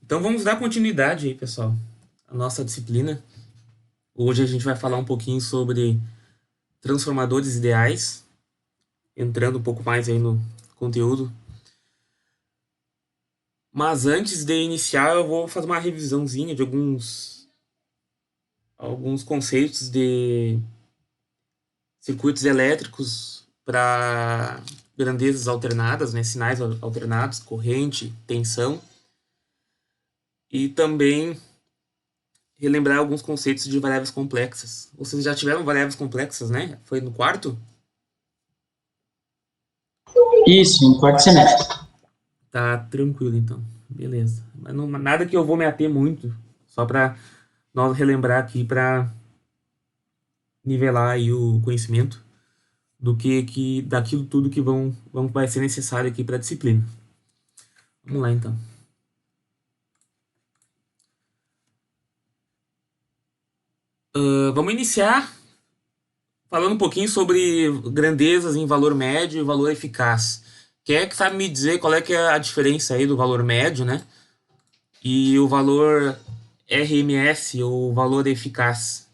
Então vamos dar continuidade aí, pessoal, à nossa disciplina. Hoje a gente vai falar um pouquinho sobre transformadores ideais, entrando um pouco mais aí no conteúdo. Mas antes de iniciar, eu vou fazer uma revisãozinha de alguns conceitos de circuitos elétricos para grandezas alternadas, né, sinais alternados, corrente, tensão, e também relembrar alguns conceitos de variáveis complexas. Vocês já tiveram variáveis complexas, né? Foi no quarto? Isso, em quarto semestre. Tá tranquilo, então. Beleza. Mas não, nada que eu vou me ater muito, só para nós relembrar aqui para nivelar aí o conhecimento do que daquilo tudo que vai ser necessário aqui para a disciplina. Vamos lá, então. Vamos iniciar falando um pouquinho sobre grandezas em valor médio e valor eficaz. Quem é que sabe me dizer qual é que é a diferença aí do valor médio, né? E o valor RMS, ou valor eficaz?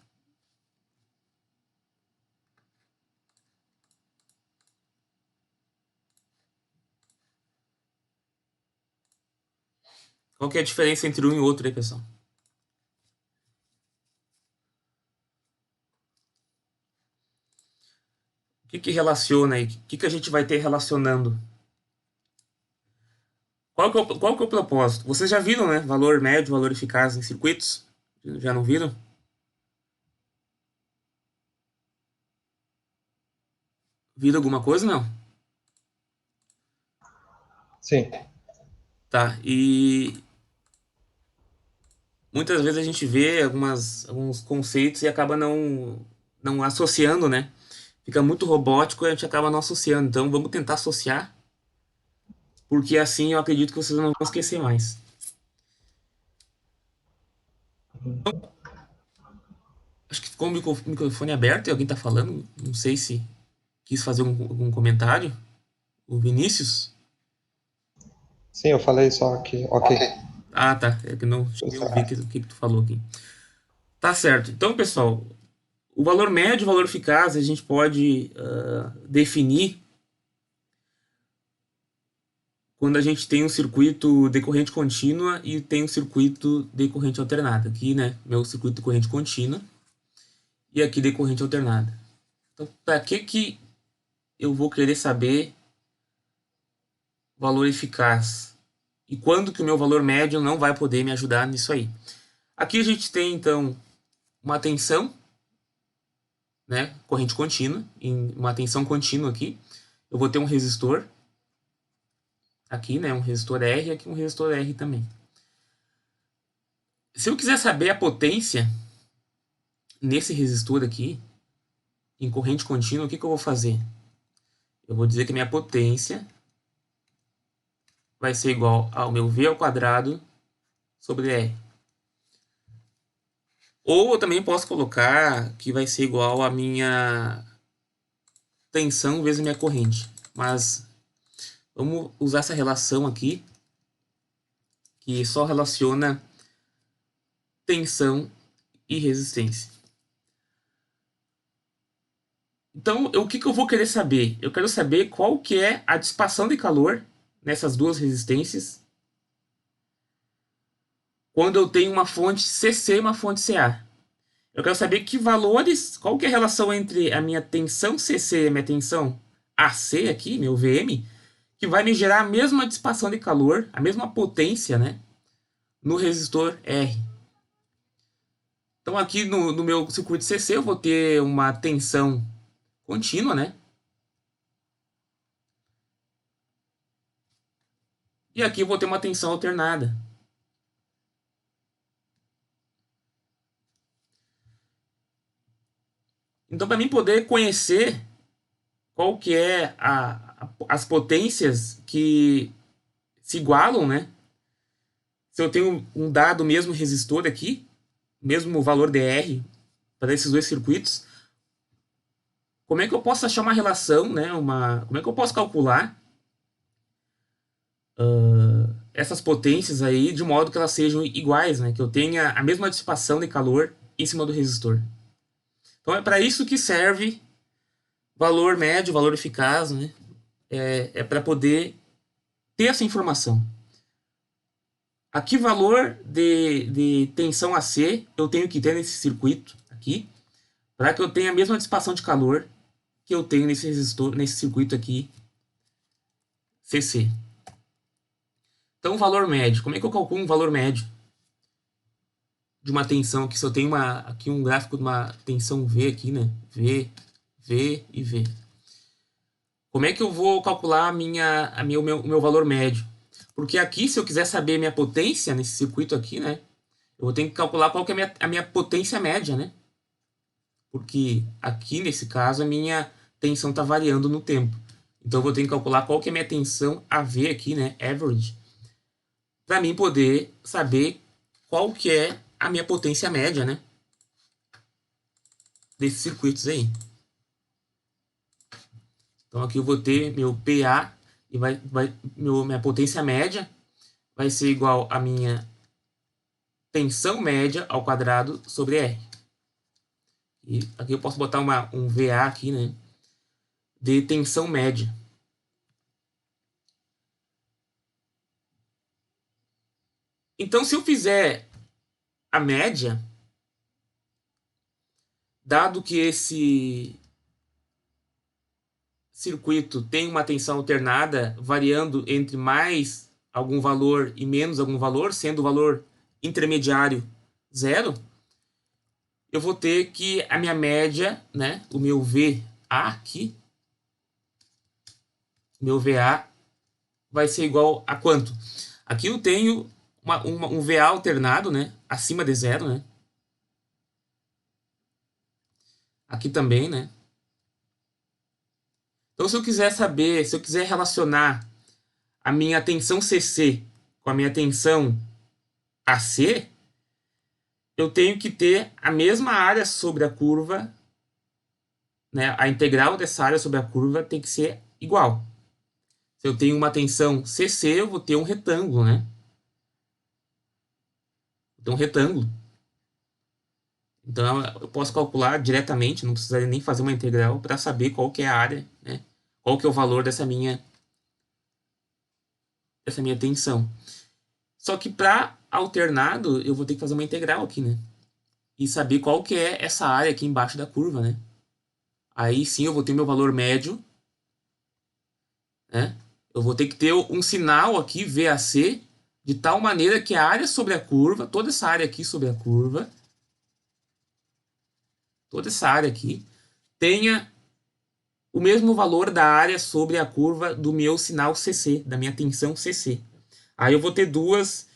Qual que é a diferença entre um e outro aí, pessoal? O que que relaciona aí? O que que a gente vai ter relacionando? Qual que é o propósito? Vocês já viram, né? Valor médio, valor eficaz em circuitos? Já não viram? Viram alguma coisa? Não. Sim. Tá. E muitas vezes a gente vê alguns conceitos e acaba não associando, né? Fica muito robótico e a gente acaba não associando. Então vamos tentar associar, porque assim eu acredito que vocês não vão esquecer mais. Acho que ficou o microfone aberto e alguém tá falando. Não sei se quis fazer algum comentário. O Vinícius? Sim, eu falei só que, ok. Ah, tá. É que não cheguei a ouvir o que tu falou aqui. Tá certo. Então, pessoal, o valor médio e o valor eficaz a gente pode definir quando a gente tem um circuito de corrente contínua e tem um circuito de corrente alternada. Aqui, né, meu circuito de corrente contínua e aqui de corrente alternada. Então, para que eu vou querer saber valor eficaz? E quando que o meu valor médio não vai poder me ajudar nisso aí? Aqui a gente tem, então, uma tensão, né, corrente contínua, em uma tensão contínua aqui. Eu vou ter um resistor aqui, né, um resistor R, e aqui um resistor R também. Se eu quiser saber a potência nesse resistor aqui, em corrente contínua, o que eu vou fazer? Eu vou dizer que minha potência vai ser igual ao meu V ao quadrado sobre R. Ou eu também posso colocar que vai ser igual a minha tensão vezes minha corrente. Mas vamos usar essa relação aqui, que só relaciona tensão e resistência. Então, o que eu vou querer saber? Eu quero saber qual que é a dissipação de calor nessas duas resistências quando eu tenho uma fonte CC e uma fonte CA. Eu quero saber que valores, qual que é a relação entre a minha tensão CC e a minha tensão AC aqui, meu VM, que vai me gerar a mesma dissipação de calor, a mesma potência, né, no resistor R. Então aqui no meu circuito CC eu vou ter uma tensão contínua, né? E aqui eu vou ter uma tensão alternada. Então, para mim poder conhecer qual que é as potências que se igualam, né? Se eu tenho um dado mesmo resistor aqui, mesmo valor DR para esses dois circuitos, como é que eu posso achar uma relação, né? Como é que eu posso calcular essas potências aí de modo que elas sejam iguais, né? Que eu tenha a mesma dissipação de calor em cima do resistor. Então é para isso que serve valor médio, valor eficaz, né? É para poder ter essa informação. A que valor de tensão AC eu tenho que ter nesse circuito aqui para que eu tenha a mesma dissipação de calor que eu tenho nesse resistor, nesse circuito aqui CC. Então, o valor médio. Como é que eu calculo um valor médio de uma tensão aqui? Se eu tenho aqui um gráfico de uma tensão V aqui, né? V, V e V. Como é que eu vou calcular o meu valor médio? Porque aqui, se eu quiser saber minha potência nesse circuito aqui, né? Eu vou ter que calcular qual que é a minha potência média, né? Porque aqui, nesse caso, a minha tensão está variando no tempo. Então, eu vou ter que calcular qual que é a minha tensão AV aqui, né? Average. Para mim poder saber qual que é a minha potência média, né? Desses circuitos aí. Então aqui eu vou ter meu PA e minha potência média vai ser igual a minha tensão média ao quadrado sobre R. E aqui eu posso botar um VA aqui, né? De tensão média. Então, se eu fizer a média, dado que esse circuito tem uma tensão alternada variando entre mais algum valor e menos algum valor, sendo o valor intermediário zero, eu vou ter que a minha média, né, o meu VA aqui, meu VA vai ser igual a quanto? Aqui eu tenho um VA alternado, né, acima de zero, né? Aqui também, né? Então, se eu quiser saber, se eu quiser relacionar a minha tensão CC com a minha tensão AC, eu tenho que ter a mesma área sobre a curva, né? A integral dessa área sobre a curva tem que ser igual. Se eu tenho uma tensão CC, eu vou ter um retângulo, né? Vou ter um retângulo. Então, eu posso calcular diretamente, não precisaria nem fazer uma integral para saber qual que é a área, né? Qual que é o valor dessa minha tensão. Só que para alternado, eu vou ter que fazer uma integral aqui, né? E saber qual que é essa área aqui embaixo da curva, né? Aí sim eu vou ter meu valor médio, né? Eu vou ter que ter um sinal aqui, VAC, de tal maneira que a área sobre a curva, toda essa área aqui sobre a curva, toda essa área aqui, tenha o mesmo valor da área sobre a curva do meu sinal CC, da minha tensão CC. Aí eu vou ter dois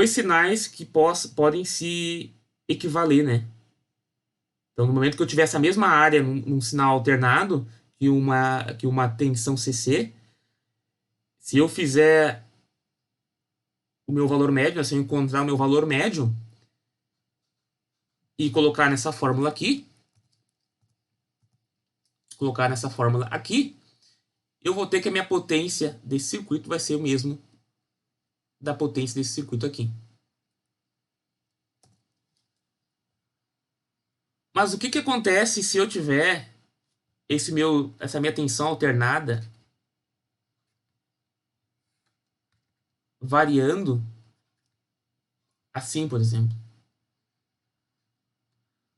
sinais que podem se equivaler, né? Então, no momento que eu tiver essa mesma área num sinal alternado que uma tensão CC, se eu fizer o meu valor médio, se eu encontrar o meu valor médio e colocar nessa fórmula aqui, eu vou ter que a minha potência desse circuito vai ser o mesmo da potência desse circuito aqui. Mas o que acontece se eu tiver essa minha tensão alternada variando assim, por exemplo?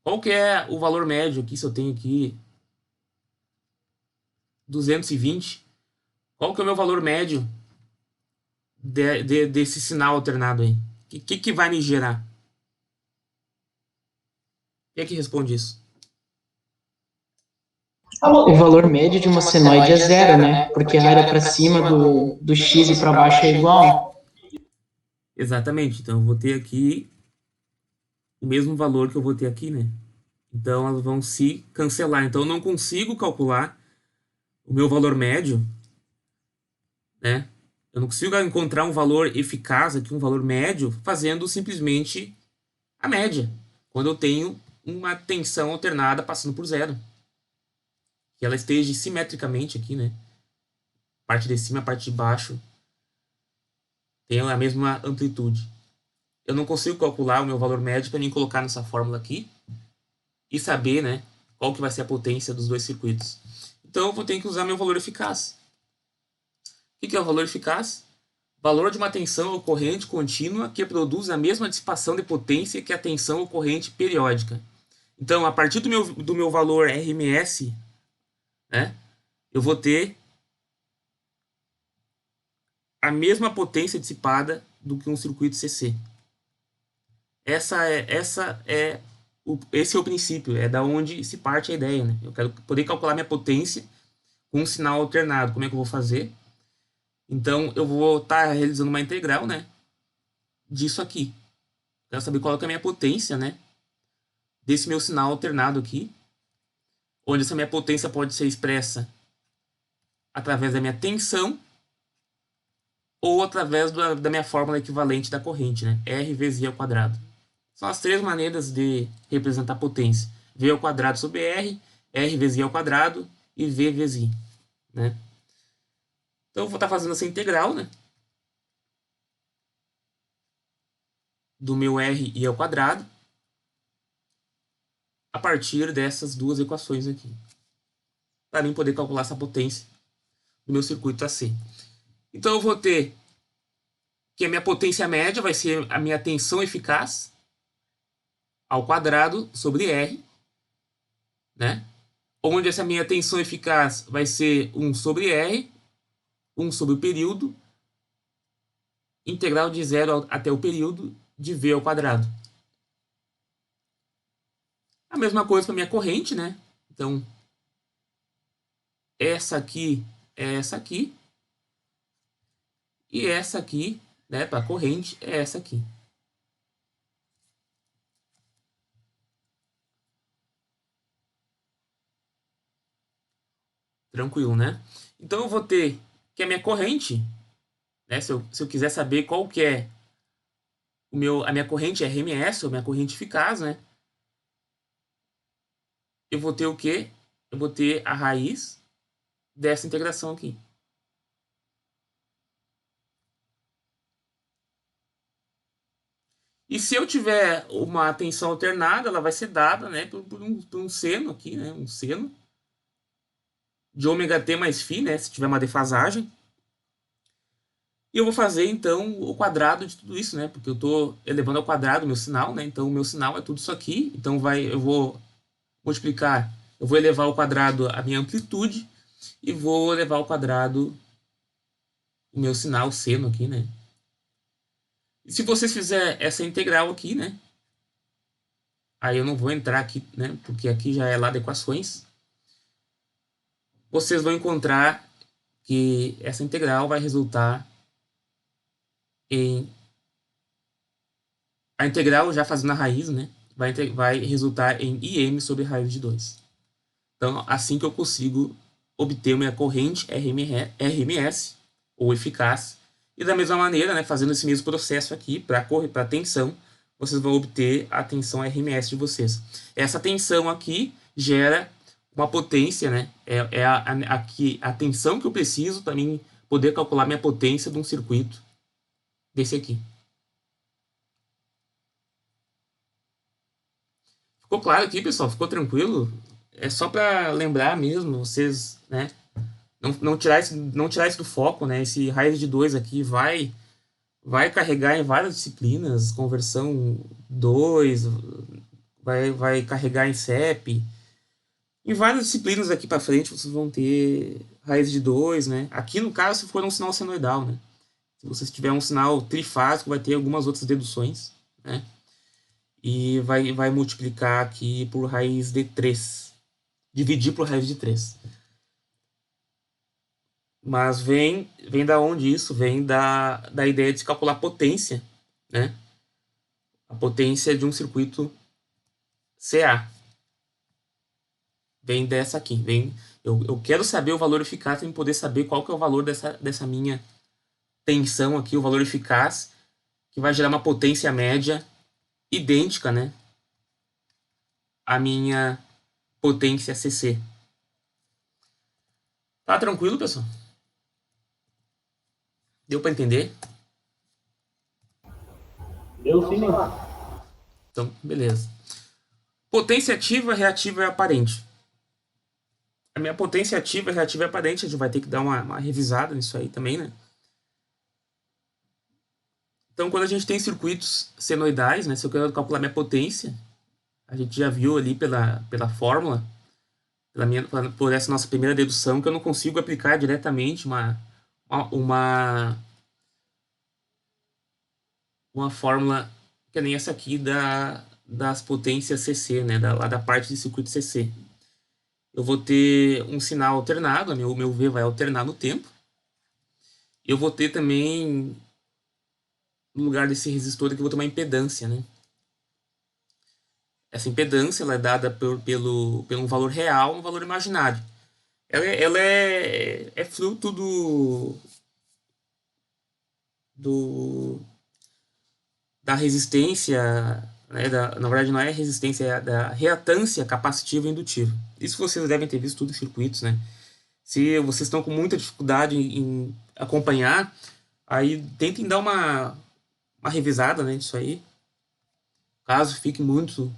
Qual que é o valor médio aqui, se eu tenho aqui 220? Qual que é o meu valor médio desse sinal alternado aí? O que vai me gerar? Quem é que responde isso? O valor médio de uma senoide é zero, né? Porque a área para cima do x e para baixo é igual. Exatamente. Então, eu vou ter aqui o mesmo valor que eu vou ter aqui, né? Então, elas vão se cancelar. Então, eu não consigo calcular o meu valor médio, né? Eu não consigo encontrar um valor eficaz aqui, um valor médio, fazendo simplesmente a média. Quando eu tenho uma tensão alternada passando por zero. Que ela esteja simetricamente aqui, né? Parte de cima, parte de baixo, Tem a mesma amplitude. Eu não consigo calcular o meu valor médio para mim colocar nessa fórmula aqui e saber, né, qual que vai ser a potência dos dois circuitos. Então eu vou ter que usar meu valor eficaz. O que é o valor eficaz? Valor de uma tensão ocorrente contínua que produz a mesma dissipação de potência que a tensão ocorrente periódica. Então, a partir do meu valor RMS, né, eu vou ter a mesma potência dissipada do que um circuito CC. Esse é o princípio, é da onde se parte a ideia, né? Eu quero poder calcular minha potência com um sinal alternado. Como é que eu vou fazer? Então, eu vou estar realizando uma integral, né, disso aqui. Quero saber qual é a minha potência, né, desse meu sinal alternado aqui, onde essa minha potência pode ser expressa através da minha tensão ou através da minha fórmula equivalente da corrente, né, R vezes I ao quadrado. São as três maneiras de representar potência. V ao quadrado sobre R, R vezes I ao quadrado e V vezes I, né. Então, eu vou estar fazendo essa integral, né, do meu R I ao quadrado a partir dessas duas equações aqui, para mim poder calcular essa potência do meu circuito AC. Então, eu vou ter que a minha potência média vai ser a minha tensão eficaz ao quadrado sobre R, né? Onde essa minha tensão eficaz vai ser 1 sobre R, 1 sobre o período, integral de 0 até o período de V ao quadrado. A mesma coisa para minha corrente, né? Então, essa aqui é essa aqui, e essa aqui, né, para a corrente, é essa aqui. Tranquilo, né? Então eu vou ter que a minha corrente, né, se eu quiser saber qual que é a minha corrente RMS, ou minha corrente eficaz, né? Eu vou ter o quê? Eu vou ter a raiz dessa integração aqui. E se eu tiver uma tensão alternada, ela vai ser dada, né, por um seno aqui, né, um seno de ômega t mais φ, né, se tiver uma defasagem. E eu vou fazer, então, o quadrado de tudo isso, né, porque eu estou elevando ao quadrado o meu sinal, né, então o meu sinal é tudo isso aqui. Então eu vou multiplicar, eu vou elevar ao quadrado a minha amplitude e vou elevar ao quadrado o meu sinal seno aqui, né. E se vocês fizerem essa integral aqui, né, aí eu não vou entrar aqui, né, porque aqui já é lá de equações, vocês vão encontrar que essa integral vai resultar em... A integral, já fazendo a raiz, né, vai resultar em IM sobre raiz de 2. Então, assim que eu consigo obter minha corrente RMS, ou eficaz. E da mesma maneira, né, fazendo esse mesmo processo aqui para a tensão, vocês vão obter a tensão RMS de vocês. Essa tensão aqui gera uma potência, né? A tensão que eu preciso para mim poder calcular minha potência de um circuito desse aqui. Ficou claro aqui, pessoal? Ficou tranquilo? É só para lembrar mesmo, vocês, né? Não tirar isso do foco, né? Esse raiz de 2 aqui vai carregar em várias disciplinas, conversão 2, vai carregar em CEP. Em várias disciplinas aqui para frente vocês vão ter raiz de 2, né? Aqui no caso, se for um sinal senoidal, né? Se você tiver um sinal trifásico, vai ter algumas outras deduções, né? E vai multiplicar aqui por raiz de 3. Dividir por raiz de 3. Mas vem da onde isso? Vem da ideia de calcular potência, né? A potência de um circuito CA. Vem dessa aqui. Eu quero saber o valor eficaz para poder saber qual que é o valor dessa minha tensão aqui, o valor eficaz, que vai gerar uma potência média idêntica, né, à minha potência CC. Tá tranquilo, pessoal? Deu para entender? Eu sim, Então, beleza. Potência ativa, reativa e aparente. A minha potência ativa, reativa e aparente, a gente vai ter que dar uma revisada nisso aí também, né? Então, quando a gente tem circuitos senoidais, né? Se eu quero calcular minha potência, a gente já viu ali pela fórmula, por essa nossa primeira dedução, que eu não consigo aplicar diretamente uma, uma fórmula que nem essa aqui das potências CC, né? Lá da parte de circuito CC. Eu vou ter um sinal alternado, o meu V vai alternar no tempo. Eu vou ter também, no lugar desse resistor aqui, eu vou ter uma impedância, né? Essa impedância ela é dada pelo um valor real, um valor imaginário. Ela é fruto do, da resistência, né? Na verdade, não é resistência, é da reatância capacitiva e indutiva. Isso vocês devem ter visto tudo em circuitos, né? Se vocês estão com muita dificuldade em acompanhar, aí tentem dar uma revisada, né, disso aí. Caso fique muito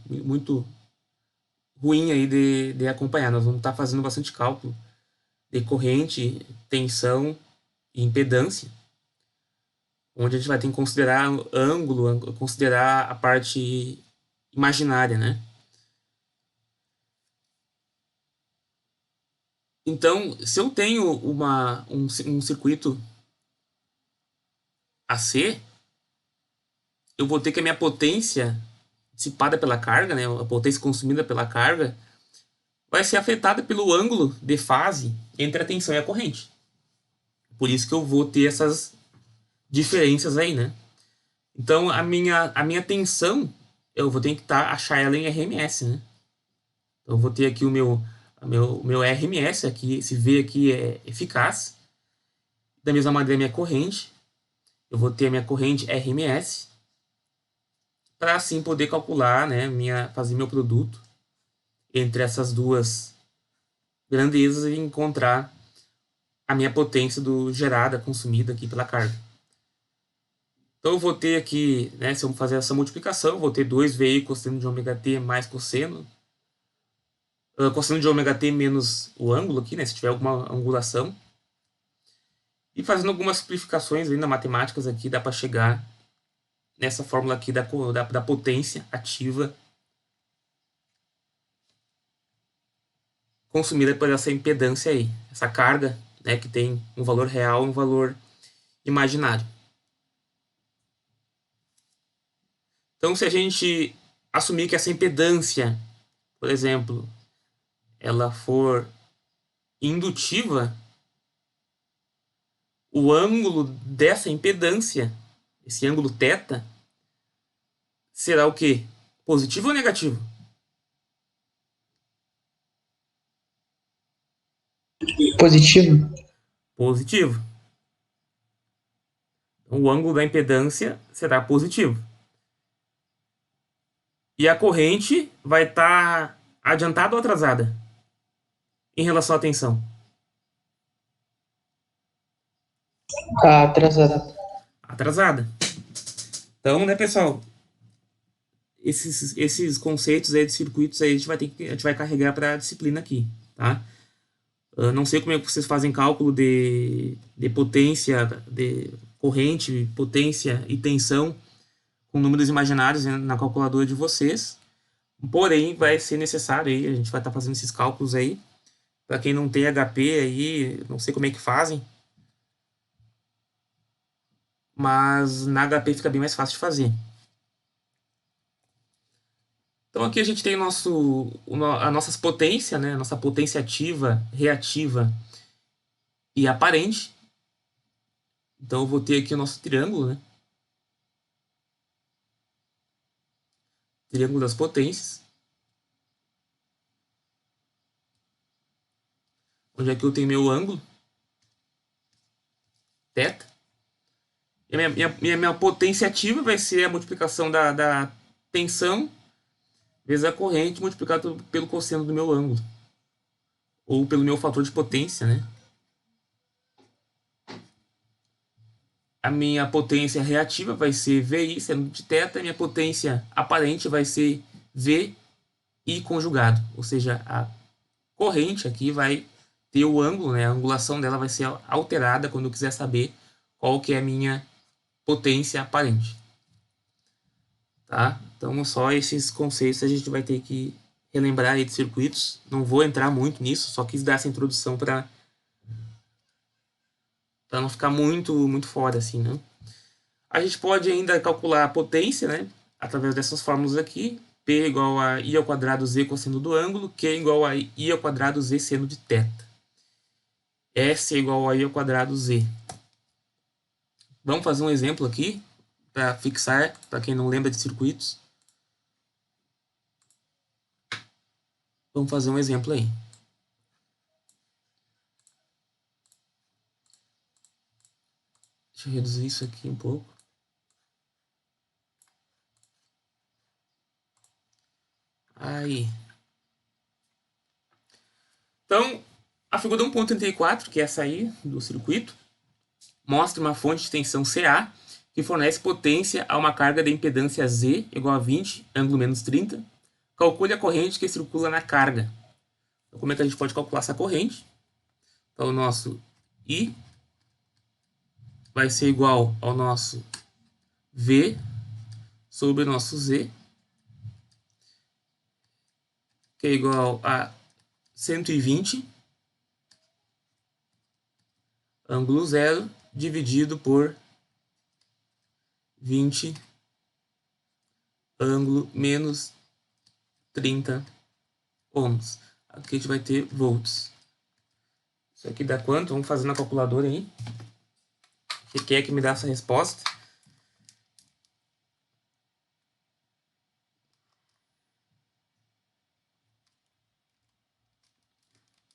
ruim aí de acompanhar. Nós vamos estar fazendo bastante cálculo de corrente, tensão e impedância, onde a gente vai ter que considerar ângulo, considerar a parte imaginária, né? Então, se eu tenho um circuito AC, eu vou ter que a minha potência dissipada pela carga, né, a potência consumida pela carga, vai ser afetada pelo ângulo de fase entre a tensão e a corrente. Por isso que eu vou ter essas diferenças aí, né? Então, a minha tensão, eu vou ter que achar ela em RMS, né? Então, eu vou ter aqui o meu RMS, aqui, esse V aqui é eficaz. Da mesma maneira, a minha corrente, eu vou ter a minha corrente RMS, para assim poder calcular, né, fazer meu produto entre essas duas grandezas e encontrar a minha potência gerada, consumida aqui pela carga. Então eu vou ter aqui, né, se eu fazer essa multiplicação, eu vou ter 2VI cosseno de ômega t mais cosseno de ômega t menos o ângulo aqui, né, se tiver alguma angulação. E fazendo algumas simplificações ainda matemáticas aqui, dá para chegar nessa fórmula aqui da potência ativa consumida por essa impedância aí, essa carga, né, que tem um valor real e um valor imaginário. Então, se a gente assumir que essa impedância, por exemplo, ela for indutiva, o ângulo dessa impedância, esse ângulo θ, será o quê? Positivo ou negativo? positivo. Positivo. Então, o ângulo da impedância será positivo. E a corrente vai estar adiantada ou atrasada em relação à tensão? Atrasado. Atrasada. Então, né, pessoal, esses conceitos aí de circuitos aí a gente vai carregar para a disciplina aqui, tá? Eu não sei como é que vocês fazem cálculo de potência, de corrente, potência e tensão com números imaginários na calculadora de vocês. Porém, vai ser necessário aí, a gente vai estar fazendo esses cálculos aí. Para quem não tem HP aí, não sei como é que fazem, mas na HP fica bem mais fácil de fazer. Então aqui a gente tem a nossas potências, né? A nossa potência ativa, reativa e aparente. Então eu vou ter aqui o nosso triângulo, né? Triângulo das potências. Onde aqui eu tenho meu ângulo, θ. E a minha potência ativa vai ser a multiplicação da tensão vezes a corrente multiplicado pelo cosseno do meu ângulo. Ou pelo meu fator de potência, né? A minha potência reativa vai ser VI seno de θ, a minha potência aparente vai ser VI conjugado, ou seja, a corrente aqui vai ter o ângulo, né? A angulação dela vai ser alterada quando eu quiser saber qual que é a minha potência aparente. Tá? Então, só esses conceitos a gente vai ter que relembrar aí de circuitos. Não vou entrar muito nisso, só quis dar essa introdução para não ficar muito fora, assim, né? A gente pode ainda calcular a potência, né? Através dessas fórmulas aqui. P igual a I ao quadrado Z cosseno do ângulo. Q igual a I ao quadrado Z seno de θ. S igual a I ao quadrado Z. Vamos fazer um exemplo aqui para fixar, para quem não lembra de circuitos. Vamos fazer um exemplo aí. Deixa eu reduzir isso aqui um pouco. Aí. Então, a figura 1.34, que é essa aí do circuito, mostra uma fonte de tensão CA que fornece potência a uma carga de impedância Z igual a 20, ângulo menos 30. Calcule a corrente que circula na carga. Então, como é que a gente pode calcular essa corrente? Então, o nosso I vai ser igual ao nosso V sobre o nosso Z, que é igual a 120, ângulo zero, dividido por 20, ângulo menos 30 ohms. Aqui a gente vai ter volts. Isso aqui dá quanto? Vamos fazer na calculadora aí. Quem é que me dá essa resposta?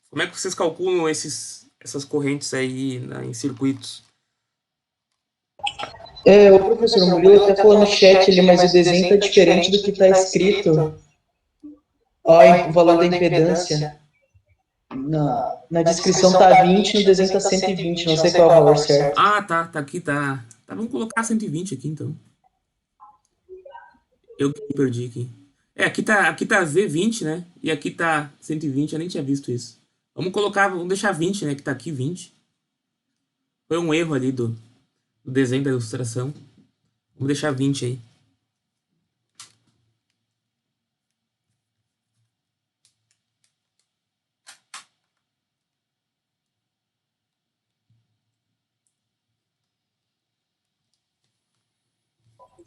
Como é que vocês calculam essas correntes aí em circuitos? O professor Murilo até falou no chat ali, mas o desenho está diferente do que está escrito. Ó, o valor da impedância. Na descrição tá 20, no desenho tá 120, não sei qual é o valor certo. Ah, tá aqui, tá. Vamos colocar 120 aqui, então. Eu que me perdi aqui. Aqui tá V20, né? E aqui tá 120, eu nem tinha visto isso. Vamos deixar 20, né? Que tá aqui 20. Foi um erro ali do desenho da ilustração. Vamos deixar 20 aí.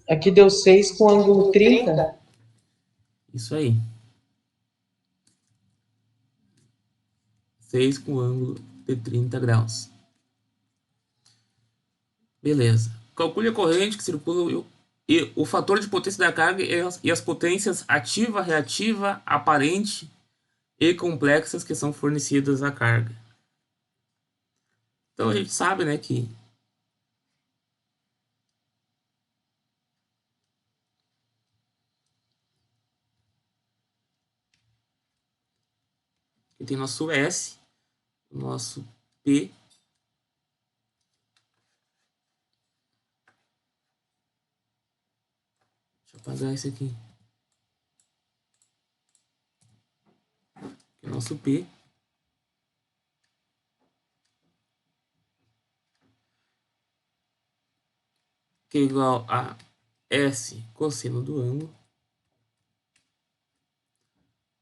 Aqui deu 6 com ângulo 30. Isso aí. 6 com ângulo de 30 graus. Beleza. Calcule a corrente que circula e o fator de potência da carga e as potências ativa, reativa, aparente e complexas que são fornecidas à carga. Então a gente sabe, né, que tem nosso S, nosso P. Deixa eu apagar isso aqui. Aqui é nosso P. Que é igual a S cosseno do ângulo.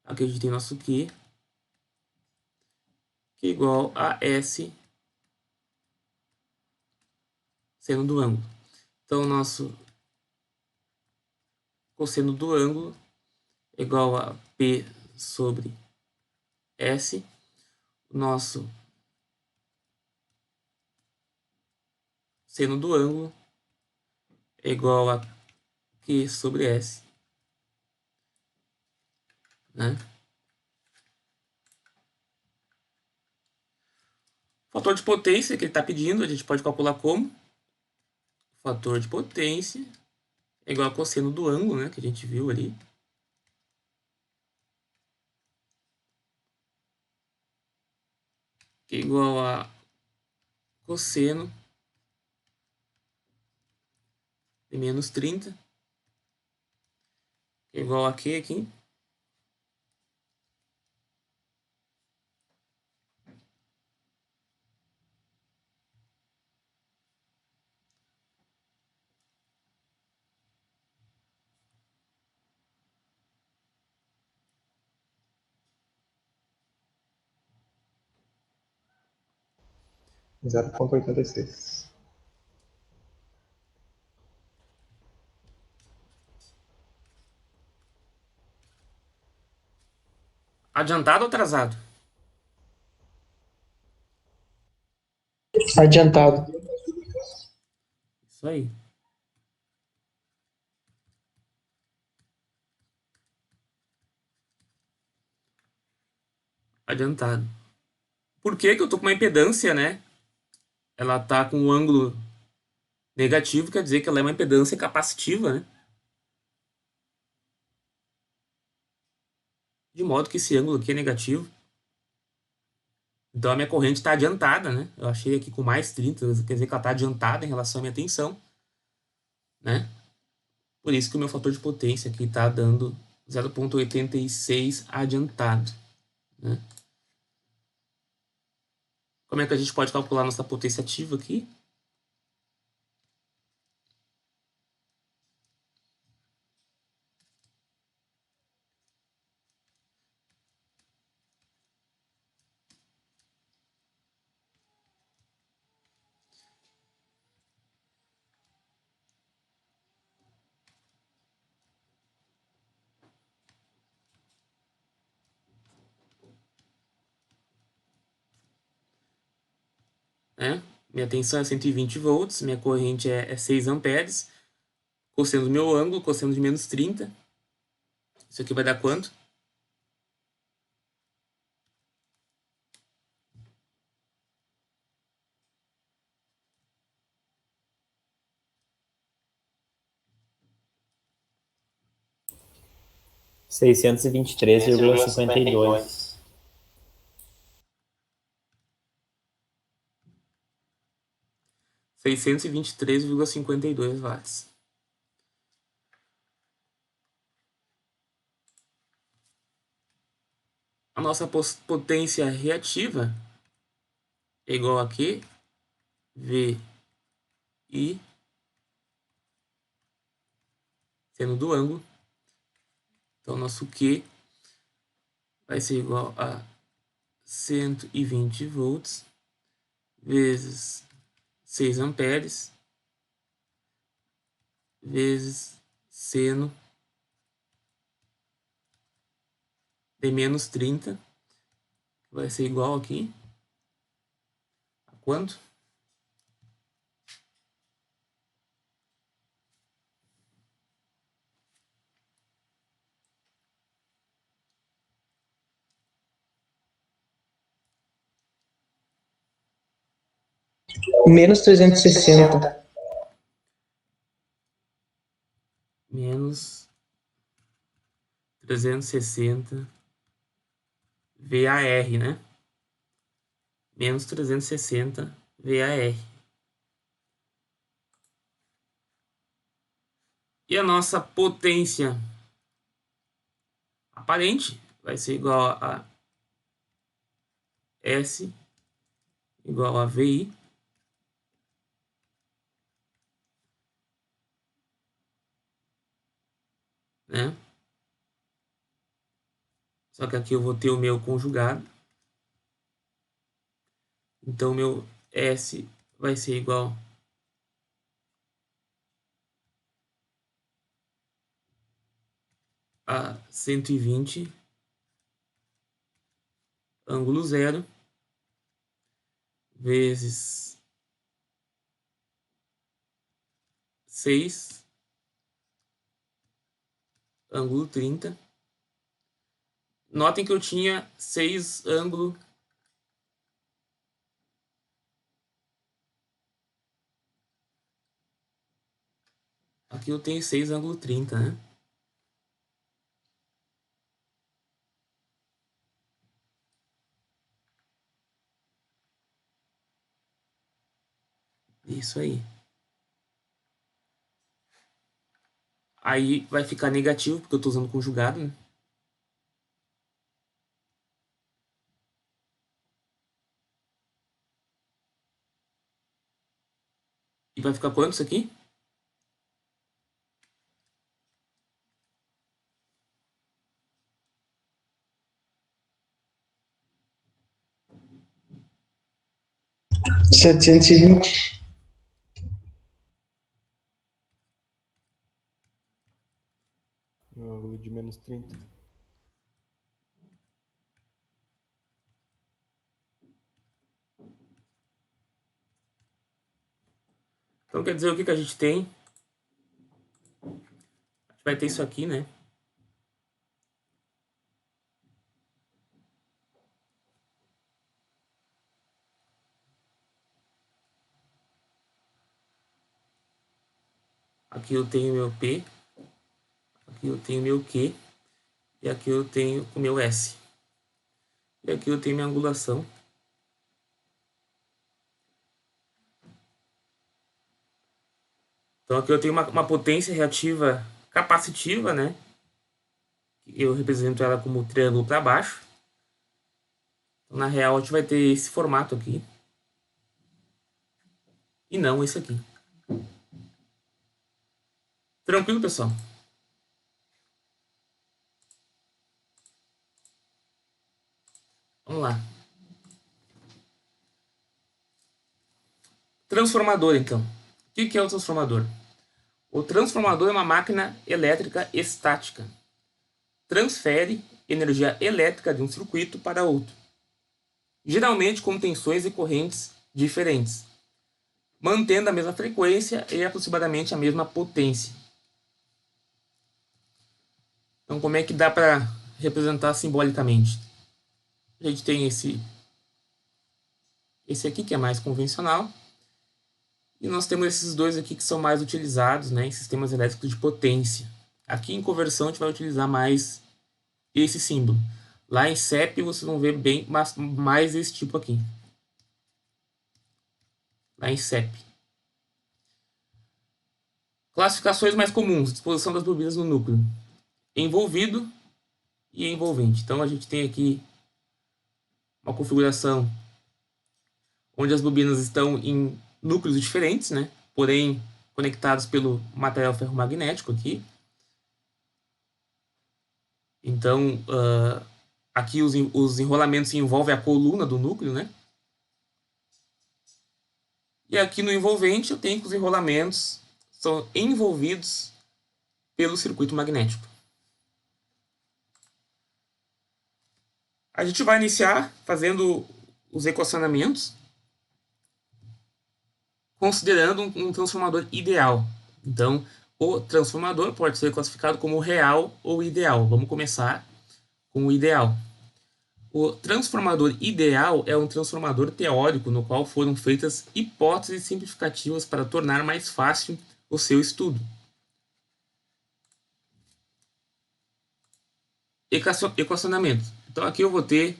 Aqui a gente tem nosso Q, que é igual a S seno do ângulo. Então, nosso cosseno do ângulo é igual a P sobre S. Nosso seno do ângulo é igual a Q sobre S. Né? Fator de potência que ele está pedindo, a gente pode calcular como? Fator de potência é igual a cosseno do ângulo, né, que a gente viu ali. Que é igual a cosseno de menos 30, que é igual a Q aqui. Zero ponto 86. Adiantado ou atrasado? Adiantado. Isso aí. Adiantado. Por que que eu tô com uma impedância, né? Ela tá com um ângulo negativo, quer dizer que ela é uma impedância capacitiva, né? De modo que esse ângulo aqui é negativo. Então a minha corrente está adiantada, né? Eu achei aqui com mais 30, quer dizer que ela está adiantada em relação à minha tensão, né? Por isso que o meu fator de potência aqui está dando 0,86 adiantado, né? Como é que a gente pode calcular nossa potência ativa aqui? Né? Minha tensão é 120 volts, minha corrente é 6 amperes, cosseno do meu ângulo, cosseno de menos 30. Isso aqui vai dar quanto? 623,52. 623,52 watts. A nossa potência reativa é igual a Q, V, I, seno do ângulo. Então, nosso Q vai ser igual a 120 volts vezes 6 amperes vezes seno de menos 30, que vai ser igual aqui a quanto? Menos 360. Menos 360 VAR, né? Menos 360 VAR. E a nossa potência aparente vai ser igual a S igual a VI né? Só que aqui eu vou ter o meu conjugado. Então, o meu S vai ser igual a 120 ângulo zero vezes 6 ângulo 30. Notem que eu tinha 6 ângulo aqui eu tenho 6 ângulo 30, né? Isso aí. Aí vai ficar negativo, porque eu estou usando conjugado, né? E vai ficar quanto isso aqui? R$ 720. ângulo de menos 30. Então quer dizer o que a gente tem? A gente vai ter isso aqui, né? Aqui eu tenho meu P, aqui eu tenho meu Q, e aqui eu tenho o meu S. E aqui eu tenho minha angulação. Então aqui eu tenho uma potência reativa capacitiva, né? Eu represento ela como triângulo para baixo. Então, na real, a gente vai ter esse formato aqui. E não esse aqui. Tranquilo, pessoal? Vamos lá. Transformador, então. O que é o transformador? O transformador é uma máquina elétrica estática. Transfere energia elétrica de um circuito para outro, geralmente com tensões e correntes diferentes, mantendo a mesma frequência e aproximadamente a mesma potência. Então, como é que dá para representar simbolicamente? A gente tem esse aqui que é mais convencional, e nós temos esses dois aqui que são mais utilizados, né, em sistemas elétricos de potência. Aqui em conversão a gente vai utilizar mais esse símbolo. Lá em CEP vocês vão ver bem mais esse tipo aqui. Lá em CEP. Classificações mais comuns. Disposição das bobinas no núcleo. Envolvido e envolvente. Então a gente tem aqui uma configuração onde as bobinas estão em núcleos diferentes, né? Porém conectados pelo material ferromagnético aqui. Então, aqui os enrolamentos envolvem a coluna do núcleo, né? E aqui no envolvente eu tenho que os enrolamentos são envolvidos pelo circuito magnético. A gente vai iniciar fazendo os equacionamentos, considerando um transformador ideal. Então, o transformador pode ser classificado como real ou ideal. Vamos começar com o ideal. O transformador ideal é um transformador teórico no qual foram feitas hipóteses simplificativas para tornar mais fácil o seu estudo. Equacionamento. Então aqui eu vou ter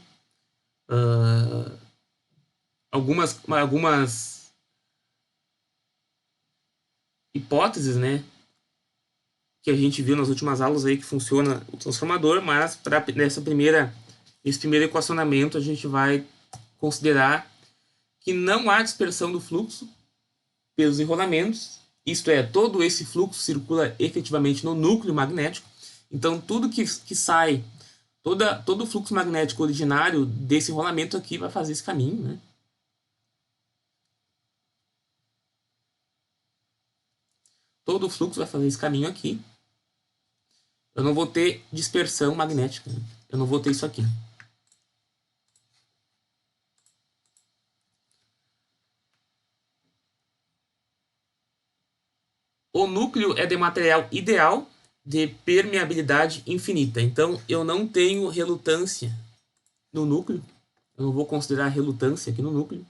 algumas hipóteses, né, que a gente viu nas últimas aulas aí que funciona o transformador, mas para esse primeiro equacionamento a gente vai considerar que não há dispersão do fluxo pelos enrolamentos, isto é, todo esse fluxo circula efetivamente no núcleo magnético. Então tudo que sai, todo o fluxo magnético originário desse enrolamento aqui vai fazer esse caminho, né? Todo o fluxo vai fazer esse caminho aqui. Eu não vou ter dispersão magnética, né? Eu não vou ter isso aqui. O núcleo é de material ideal de permeabilidade infinita. Então, eu não tenho relutância no núcleo. Eu não vou considerar relutância aqui no núcleo.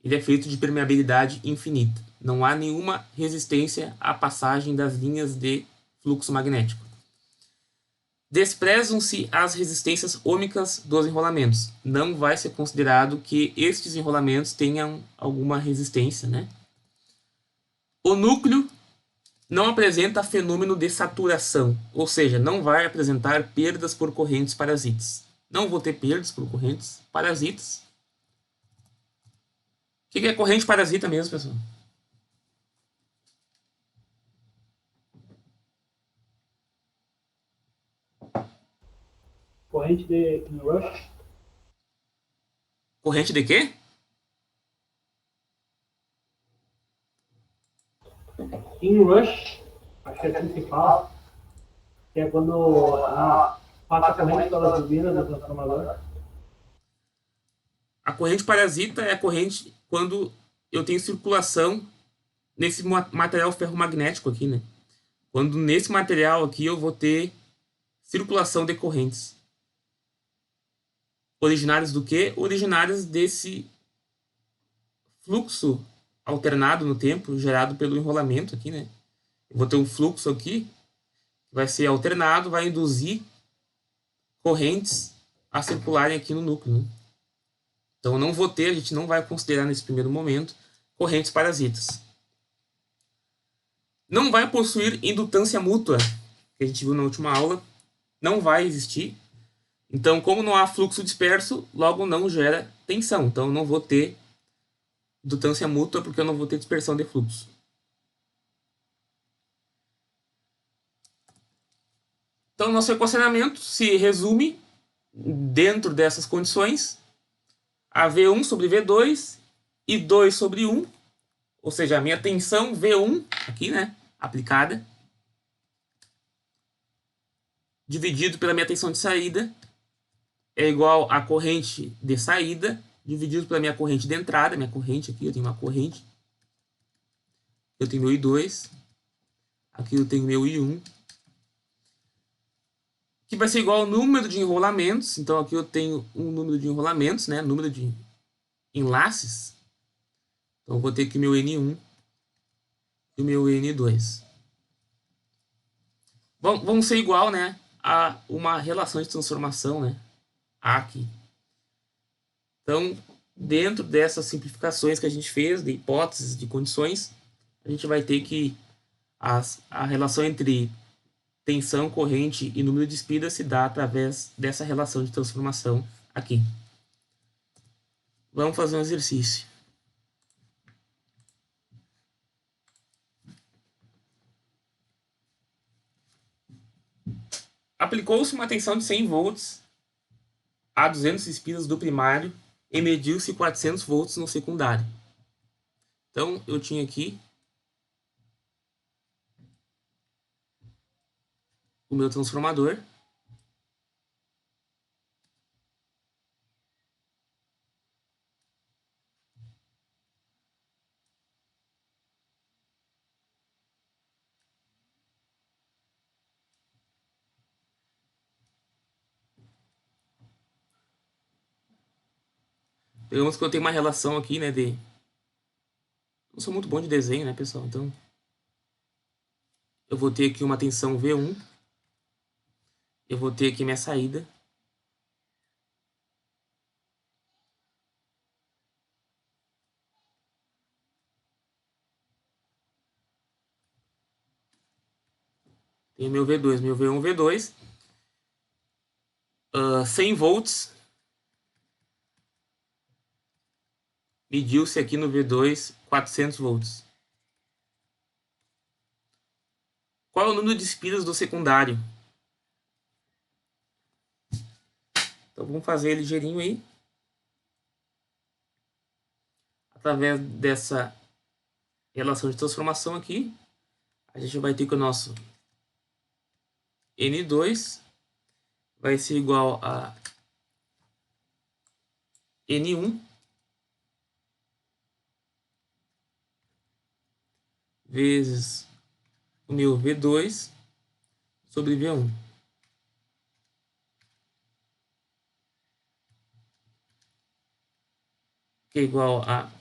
Ele é feito de permeabilidade infinita. Não há nenhuma resistência à passagem das linhas de fluxo magnético. Desprezam-se as resistências ômicas dos enrolamentos. Não vai ser considerado que estes enrolamentos tenham alguma resistência, né? O núcleo não apresenta fenômeno de saturação, ou seja, não vai apresentar perdas por correntes parasitas. Não vou ter perdas por correntes parasitas. O que é corrente parasita mesmo, pessoal? Corrente de inrush. Corrente de quê? Inrush, acho que é assim que se fala, que é quando passa a corrente pelas turbinas do transformador. A corrente parasita é a corrente quando eu tenho circulação nesse material ferromagnético aqui, né? Quando nesse material aqui eu vou ter circulação de correntes. Originárias do quê? Originárias desse fluxo alternado no tempo, gerado pelo enrolamento aqui, né? Eu vou ter um fluxo aqui, que vai ser alternado, vai induzir correntes a circularem aqui no núcleo, né? Então não vou ter, a gente não vai considerar nesse primeiro momento, correntes parasitas. Não vai possuir indutância mútua, que a gente viu na última aula, não vai existir. Então, como não há fluxo disperso, logo não gera tensão. Então, não vou ter indutância mútua porque eu não vou ter dispersão de fluxo. Então, nosso equacionamento se resume dentro dessas condições a V1 sobre V2 e 2 sobre 1, ou seja, a minha tensão V1 aqui, né, aplicada, dividido pela minha tensão de saída, é igual a corrente de saída, dividido pela minha corrente de entrada. Minha corrente aqui, eu tenho uma corrente. Eu tenho meu I2. Aqui eu tenho meu I1. Que vai ser igual ao número de enrolamentos. Então aqui eu tenho um número de enrolamentos, né? Número de enlaces. Então eu vou ter aqui meu N1 e o meu N2. Vão ser igual, né, a uma relação de transformação, né? Aqui. Então, dentro dessas simplificações que a gente fez, de hipóteses, de condições, a gente vai ter que a relação entre tensão, corrente e número de espiras se dá através dessa relação de transformação aqui. Vamos fazer um exercício. Aplicou-se uma tensão de 100 volts a 200 espiras do primário e mediu-se 400 volts no secundário. Então, eu tinha aqui o meu transformador. Digamos que eu tenho uma relação aqui, né, de... Não sou muito bom de desenho, né, pessoal? Então, eu vou ter aqui uma tensão V1. Eu vou ter aqui minha saída. Tem meu V2, meu V1, V2. 100 volts. Mediu-se aqui no V2 400 volts. Qual é o número de espiras do secundário? Então vamos fazer ligeirinho aí. Através dessa relação de transformação aqui, a gente vai ter que o nosso N2 vai ser igual a N1 vezes o meu V2 sobre V1. Que é igual a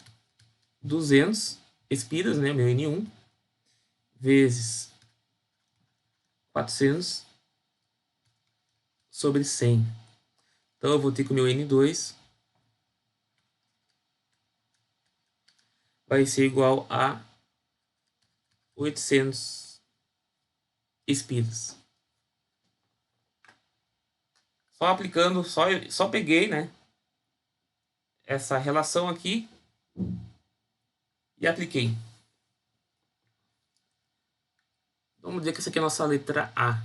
200 espiras, né, meu N1, vezes 400 sobre 100. Então eu vou ter que o meu N2 vai ser igual a 800 espiras. Só aplicando, só peguei, né, essa relação aqui e apliquei. Vamos dizer que essa aqui é a nossa letra A.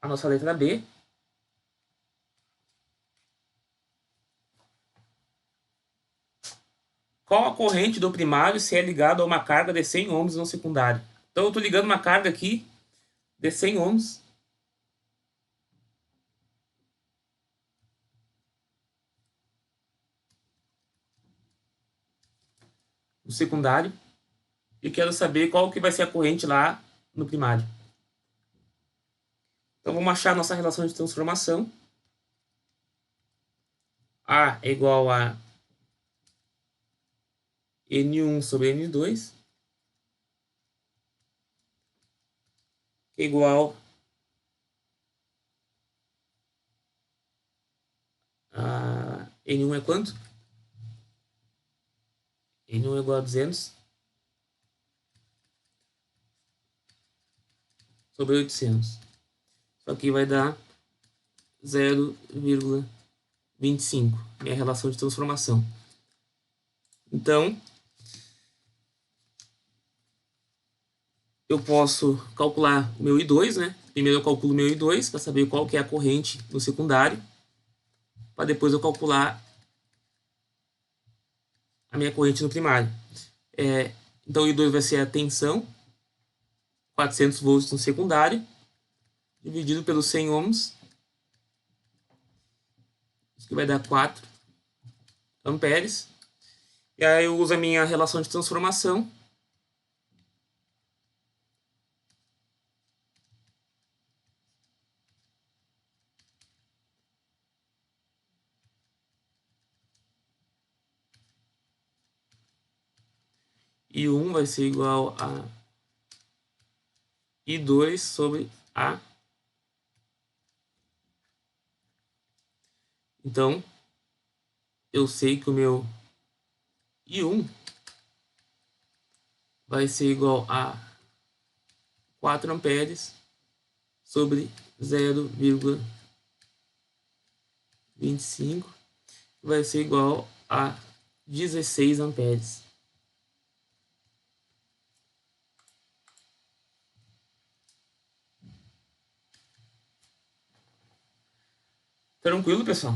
A nossa letra B. Qual a corrente do primário se é ligado a uma carga de 100 ohms no secundário? Então eu estou ligando uma carga aqui de 100 ohms no secundário e quero saber qual que vai ser a corrente lá no primário. Então vamos achar a nossa relação de transformação. A é igual a N1 sobre N2, que é igual a N1 é quanto? N1 é igual a 200 sobre 800. Isso aqui vai dar 0,25, minha relação de transformação. Então, eu posso calcular o meu I2, né? Primeiro eu calculo o meu I2 para saber qual que é a corrente no secundário, para depois eu calcular a minha corrente no primário. Então, o I2 vai ser a tensão, 400 volts no secundário, dividido pelos 100 ohms, isso que vai dar 4 amperes. E aí eu uso a minha relação de transformação. I1 vai ser igual a I2 sobre A. Então, eu sei que o meu I1 vai ser igual a 4 amperes sobre 0,25, vai ser igual a 16 amperes. Tranquilo, pessoal?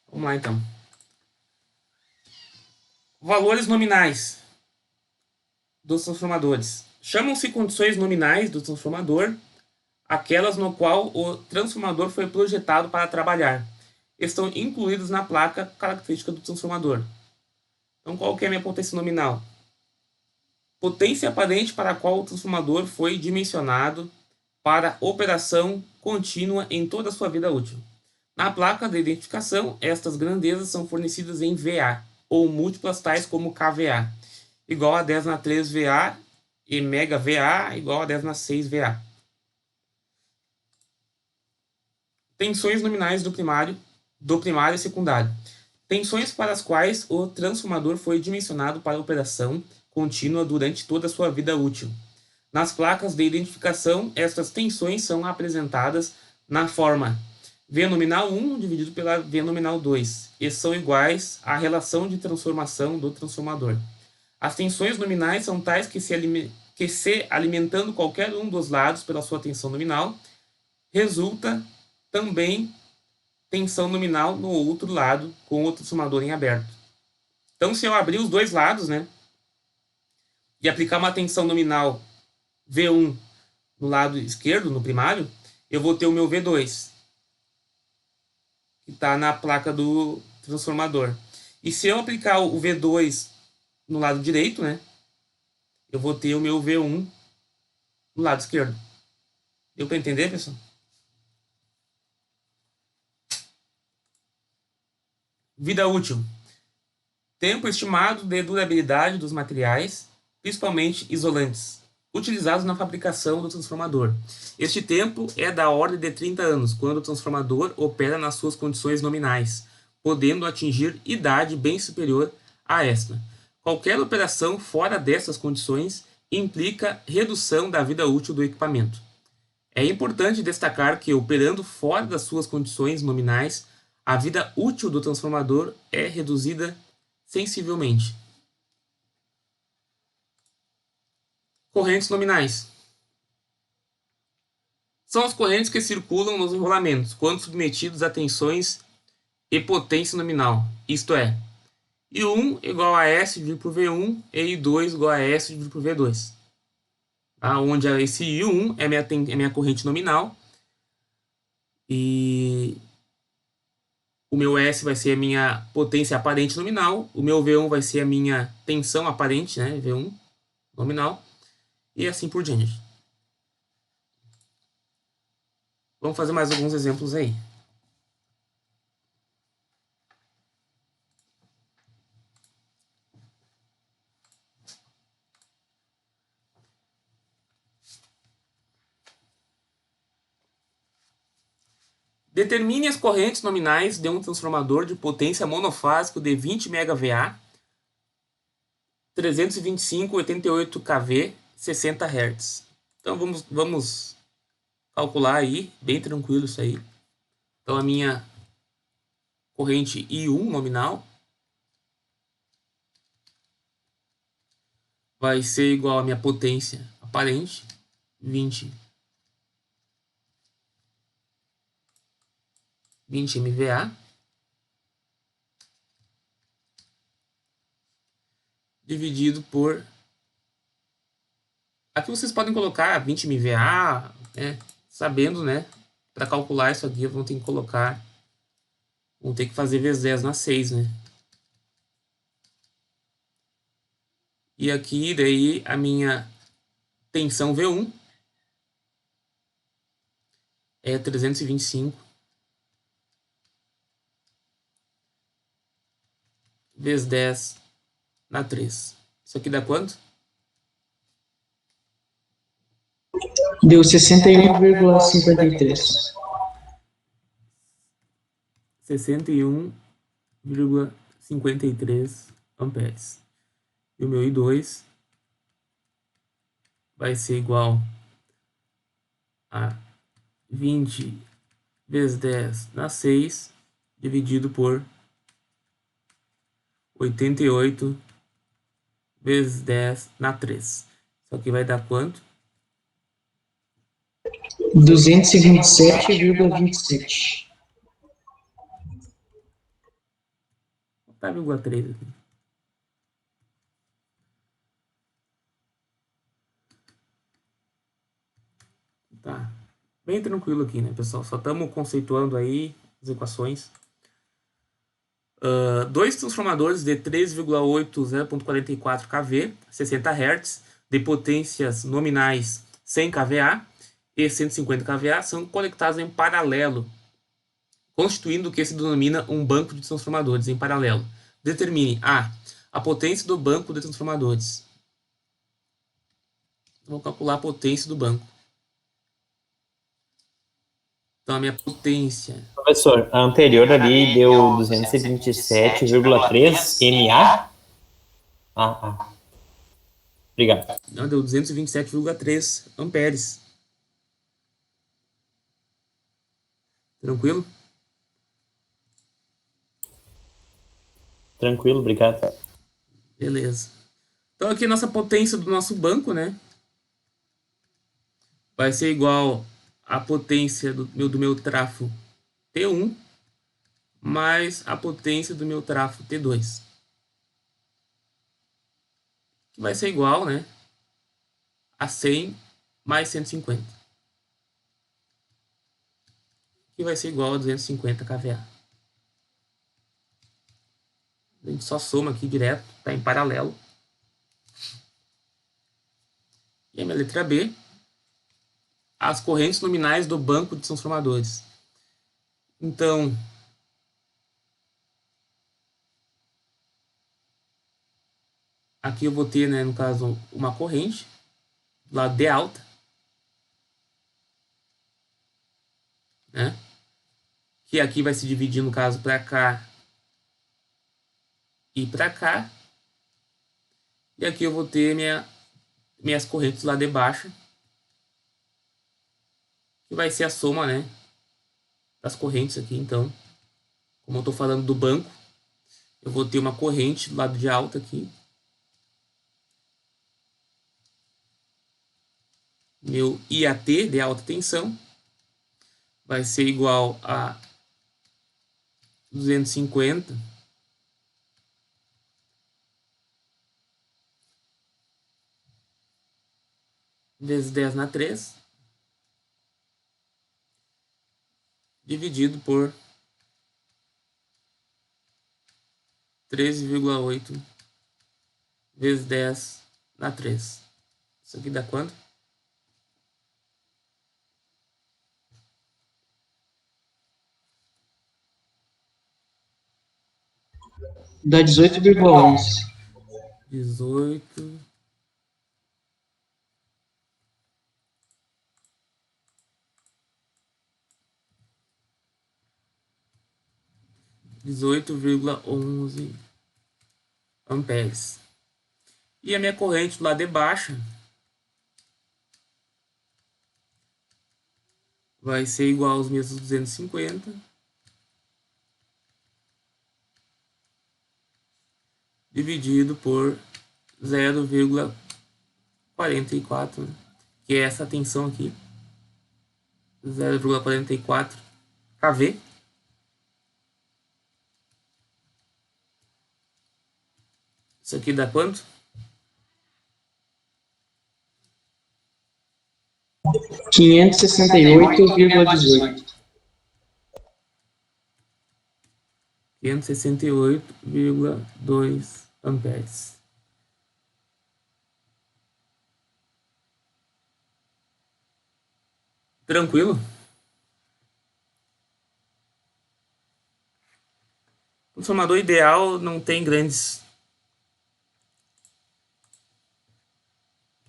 Vamos lá, então. Valores nominais dos transformadores. Chamam-se condições nominais do transformador aquelas no qual o transformador foi projetado para trabalhar. Estão incluídos na placa característica do transformador. Então, qual que é a minha potência nominal? Potência aparente para a qual o transformador foi dimensionado para operação contínua em toda a sua vida útil. Na placa de identificação, estas grandezas são fornecidas em VA, ou múltiplas tais como kVA, igual a 10 na 3 VA, e mega VA igual a 10 na 6 VA. Tensões nominais do primário e secundário. Tensões para as quais o transformador foi dimensionado para operação contínua durante toda a sua vida útil. Nas placas de identificação, estas tensões são apresentadas na forma V nominal 1 dividido pela V nominal 2 e são iguais à relação de transformação do transformador. As tensões nominais são tais que se alimentando qualquer um dos lados pela sua tensão nominal, resulta também tensão nominal no outro lado com o transformador em aberto. Então, se eu abrir os dois lados, né, e aplicar uma tensão nominal V1 no lado esquerdo, no primário, eu vou ter o meu V2, que está na placa do transformador. E se eu aplicar o V2 no lado direito, né, eu vou ter o meu V1 no lado esquerdo. Deu para entender, pessoal? Vida útil. Tempo estimado de durabilidade dos materiais, principalmente isolantes. utilizados na fabricação do transformador. Este tempo é da ordem de 30 anos, quando o transformador opera nas suas condições nominais, podendo atingir idade bem superior a esta. Qualquer operação fora dessas condições implica redução da vida útil do equipamento. É importante destacar que, operando fora das suas condições nominais, a vida útil do transformador é reduzida sensivelmente. Correntes nominais. São as correntes que circulam nos enrolamentos, quando submetidos a tensões e potência nominal, isto é, I1 igual a S dividido por V1 e I2 igual a S dividido por V2. Tá? Onde esse I1 é minha corrente nominal e o meu S vai ser a minha potência aparente nominal, o meu V1 vai ser a minha tensão aparente, né, V1 nominal, e assim por diante. Vamos fazer mais alguns exemplos aí. Determine as correntes nominais de um transformador de potência monofásico de 20 MVA, 325, 88 kV, 60 Hz. Então vamos calcular aí, bem tranquilo isso aí. Então a minha corrente I1 nominal vai ser igual à minha potência aparente, 20 MVA, dividido por... Aqui vocês podem colocar 20 MVA, né? Sabendo, né? Para calcular isso aqui, vão ter que colocar... Vão ter que fazer vezes 10 na 6, né? E aqui, daí, a minha tensão V1 é 325 vezes 10 na 3. Isso aqui dá quanto? Deu 61,53. 61,53 amperes. E o meu I2 vai ser igual a 20 vezes 10 na 6, dividido por 88 vezes 10 na 3. Isso aqui vai dar quanto? 227,27. Vou botar 0,3 aqui. Tá. Bem tranquilo aqui, né, pessoal? Só estamos conceituando aí as equações. Dois transformadores de 3,8 0,44 kV, 60 Hz, de potências nominais 100 kVA e 150 kVA são conectados em paralelo, constituindo o que se denomina um banco de transformadores em paralelo. Determine a potência do banco de transformadores. Vou calcular a potência do banco. Então, a minha potência... Professor, a anterior ali deu 227,3 MA? Obrigado. Não, deu 227,3 amperes. Tranquilo? Tranquilo, obrigado. Beleza. Então, aqui a nossa potência do nosso banco, né? Vai ser igual a potência do meu trafo T1 mais a potência do meu trafo T2. Que vai ser igual, né, a 100 mais 150. Que vai ser igual a 250 kVA. A gente só soma aqui direto, tá em paralelo. E a minha letra B, as correntes nominais do banco de transformadores. Então, aqui eu vou ter, né, no caso, uma corrente lado de alta, né? Que aqui vai se dividir, no caso, para cá e para cá. E aqui eu vou ter minhas correntes lá de baixo, que vai ser a soma, né, das correntes aqui. Então, como eu estou falando do banco, eu vou ter uma corrente do lado de alta aqui. Meu IAT de alta tensão vai ser igual a 250 vezes 10 na 3, dividido por 13,8 vezes 10 na 3. Isso aqui dá quanto? Dá 18,11. 18. (18,11 amperes). E a minha corrente do lado de baixo vai ser igual aos mesmos 250 dividido por 0,44, que é essa tensão aqui, 0,44 kV. Isso aqui dá quanto? 568,18. 568,2 amperes. Tranquilo? O transformador ideal não tem grandes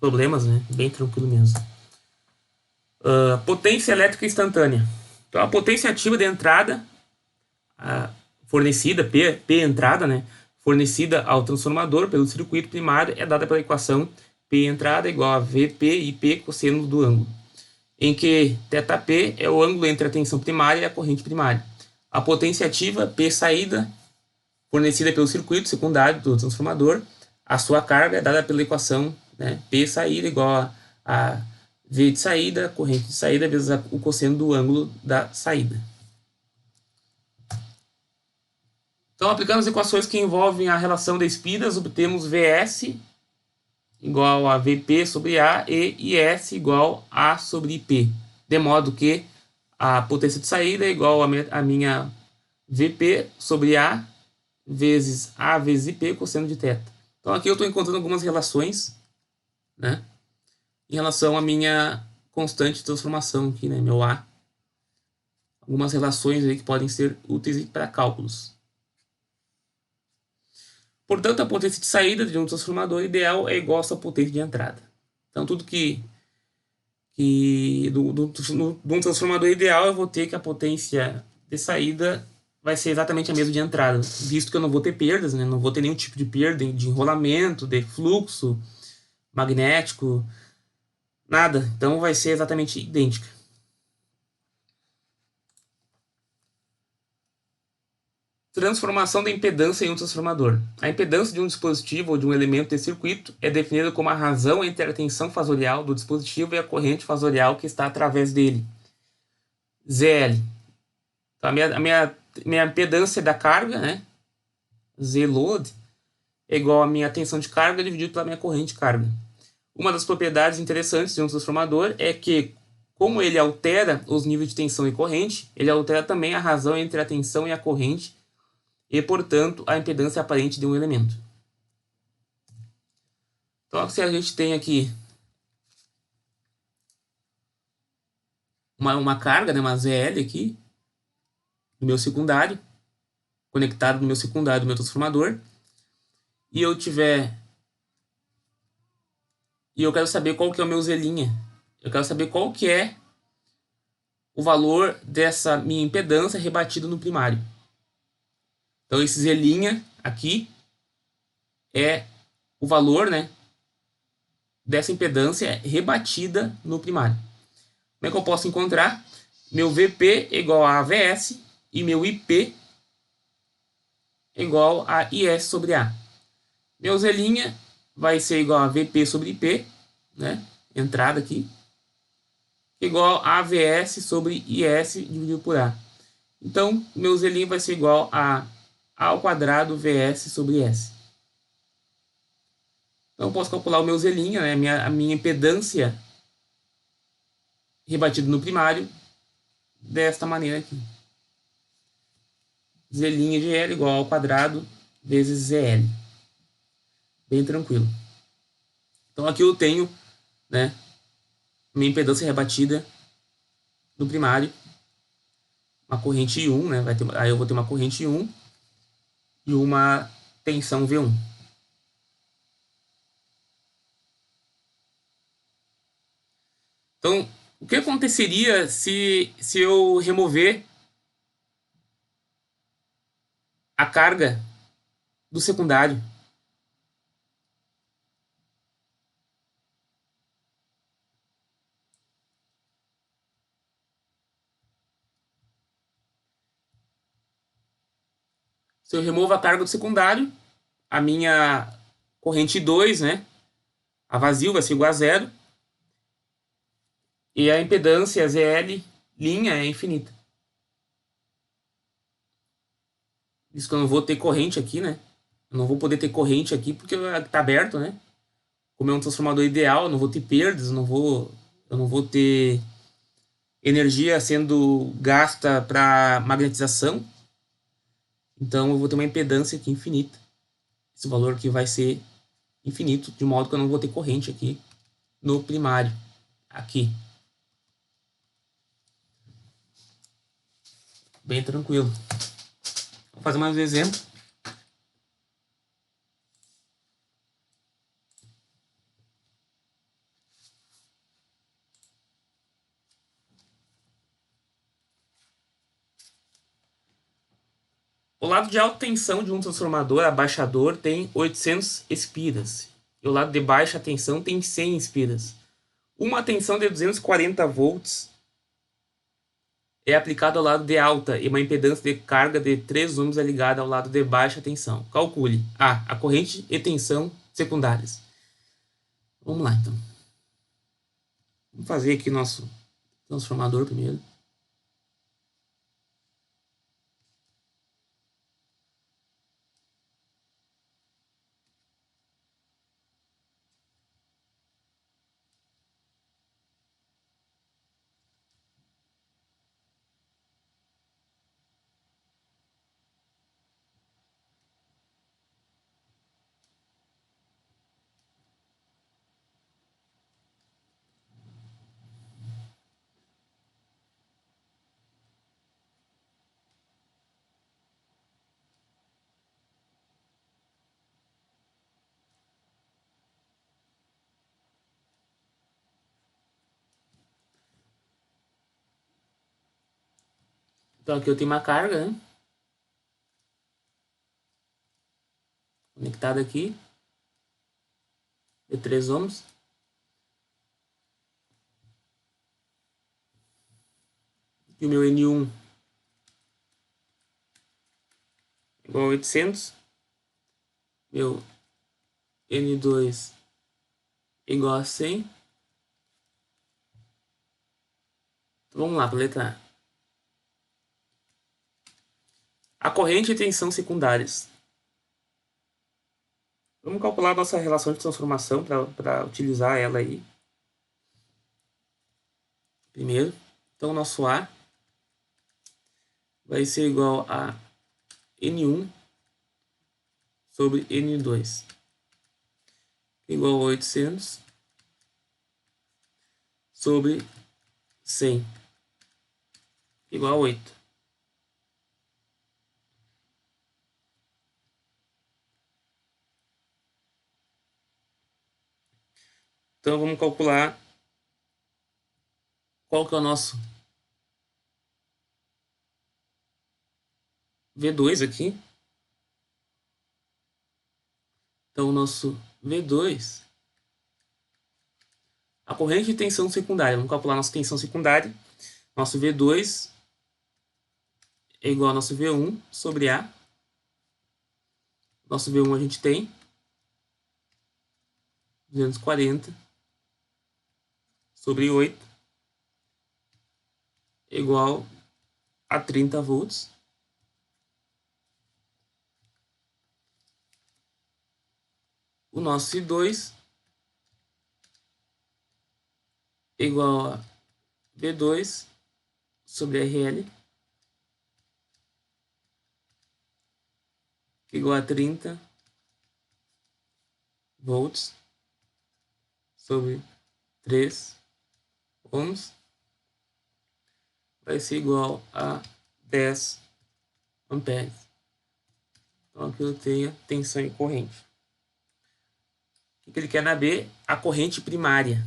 problemas, né? Bem tranquilo mesmo. Potência elétrica instantânea. Então, a potência ativa de entrada fornecida, P entrada, né? Fornecida ao transformador pelo circuito primário é dada pela equação P entrada igual a VP e P cosseno do ângulo, em que θP é o ângulo entre a tensão primária e a corrente primária. A potência ativa, P saída, fornecida pelo circuito secundário do transformador, a sua carga é dada pela equação, né, P saída igual a V de saída, corrente de saída, vezes o cosseno do ângulo da saída. Então, aplicando as equações que envolvem a relação de espiras, obtemos Vs igual a Vp sobre A e IS igual a A sobre IP, de modo que a potência de saída é igual a minha Vp sobre A vezes A vezes IP cosseno de θ. Então aqui eu estou encontrando algumas relações, né, em relação à minha constante de transformação aqui, né, meu A. Algumas relações aí que podem ser úteis para cálculos. Portanto, a potência de saída de um transformador ideal é igual à sua potência de entrada. Então, tudo que de um transformador ideal, eu vou ter que a potência de saída vai ser exatamente a mesma de entrada, visto que eu não vou ter perdas, né? Não vou ter nenhum tipo de perda de enrolamento, de fluxo magnético, nada. Então, vai ser exatamente idêntica. Transformação da impedância em um transformador. A impedância de um dispositivo ou de um elemento de circuito é definida como a razão entre a tensão fasorial do dispositivo e a corrente fasorial que está através dele. ZL. Então, a minha impedância da carga, né, Z-load, é igual à minha tensão de carga dividido pela minha corrente de carga. Uma das propriedades interessantes de um transformador é que, como ele altera os níveis de tensão e corrente, ele altera também a razão entre a tensão e a corrente, e, portanto, a impedância aparente de um elemento. Então, se a gente tem aqui uma carga, né, uma ZL aqui, no meu secundário, conectado no meu secundário do meu transformador, e eu tiver E eu quero saber qual que é o meu Z'. Eu quero saber qual que é o valor dessa minha impedância rebatida no primário. Então esse Z' aqui é o valor, né, dessa impedância rebatida no primário. Como é que eu posso encontrar? Meu VP é igual a AVS e meu IP é igual a IS sobre A. Meu Z' vai ser igual a VP sobre IP, né? Entrada aqui, igual a AVS sobre IS dividido por A. Então, meu Z' vai ser igual a A ao quadrado VS sobre S. Então, eu posso calcular o meu Z', né? A minha impedância rebatida no primário desta maneira aqui. Z' de L igual ao quadrado vezes ZL. Bem tranquilo. Então, aqui eu tenho, né, minha impedância rebatida no primário, uma corrente I1, né? Aí eu vou ter uma corrente I1 e uma tensão V1. Então, o que aconteceria se eu remover a carga do secundário? Se eu removo a carga do secundário, a minha corrente 2, né, a vazio vai ser igual a zero, e a impedância ZL linha é infinita. Isso que eu não vou ter corrente aqui, né? Eu não vou poder ter corrente aqui porque está aberto, né? Como é um transformador ideal, eu não vou ter perdas, eu não vou ter energia sendo gasta para magnetização. Então eu vou ter uma impedância aqui infinita. Esse valor aqui vai ser infinito, de modo que eu não vou ter corrente aqui no primário. Aqui. Bem tranquilo. Vou fazer mais um exemplo. O lado de alta tensão de um transformador abaixador tem 800 espiras. E o lado de baixa tensão tem 100 espiras. Uma tensão de 240 volts é aplicada ao lado de alta e uma impedância de carga de 3 ohms é ligada ao lado de baixa tensão. Calcule a corrente e tensão secundárias. Vamos lá, então. Vamos fazer aqui nosso transformador primeiro. Então aqui eu tenho uma carga, né? Conectada aqui. De 3 ohms. E o meu N1 igual a 800. Meu N2 igual a 100. Então, vamos lá para a letra A. A corrente e tensão secundárias. Vamos calcular a nossa relação de transformação para utilizar ela aí. Primeiro. Então, o nosso A vai ser igual a N1 sobre N2 igual a 800 sobre 100 igual a 8. Então vamos calcular qual que é o nosso V2 aqui. Então o nosso V2, a corrente de tensão secundária, vamos calcular nossa tensão secundária. Nosso V2 é igual ao nosso V1 sobre A. Nosso V1 a gente tem 240 sobre 8 igual a 30 volts. O nosso I2 é igual a V2 sobre RL, que é igual a 30 volts sobre 3 ohms, vai ser igual a 10 amperes. Então aqui eu tenho tensão e corrente. O que ele quer na B? A corrente primária.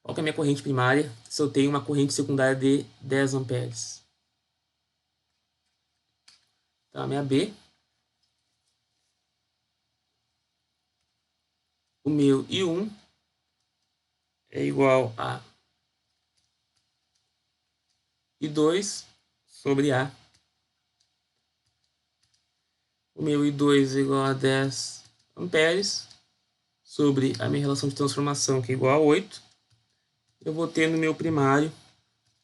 Qual que é a minha corrente primária se eu tenho uma corrente secundária de 10 amperes? Então a minha B, o meu I1 é igual a I2 sobre A. O meu I2 é igual a 10 amperes sobre a minha relação de transformação, que é igual a 8. Eu vou ter no meu primário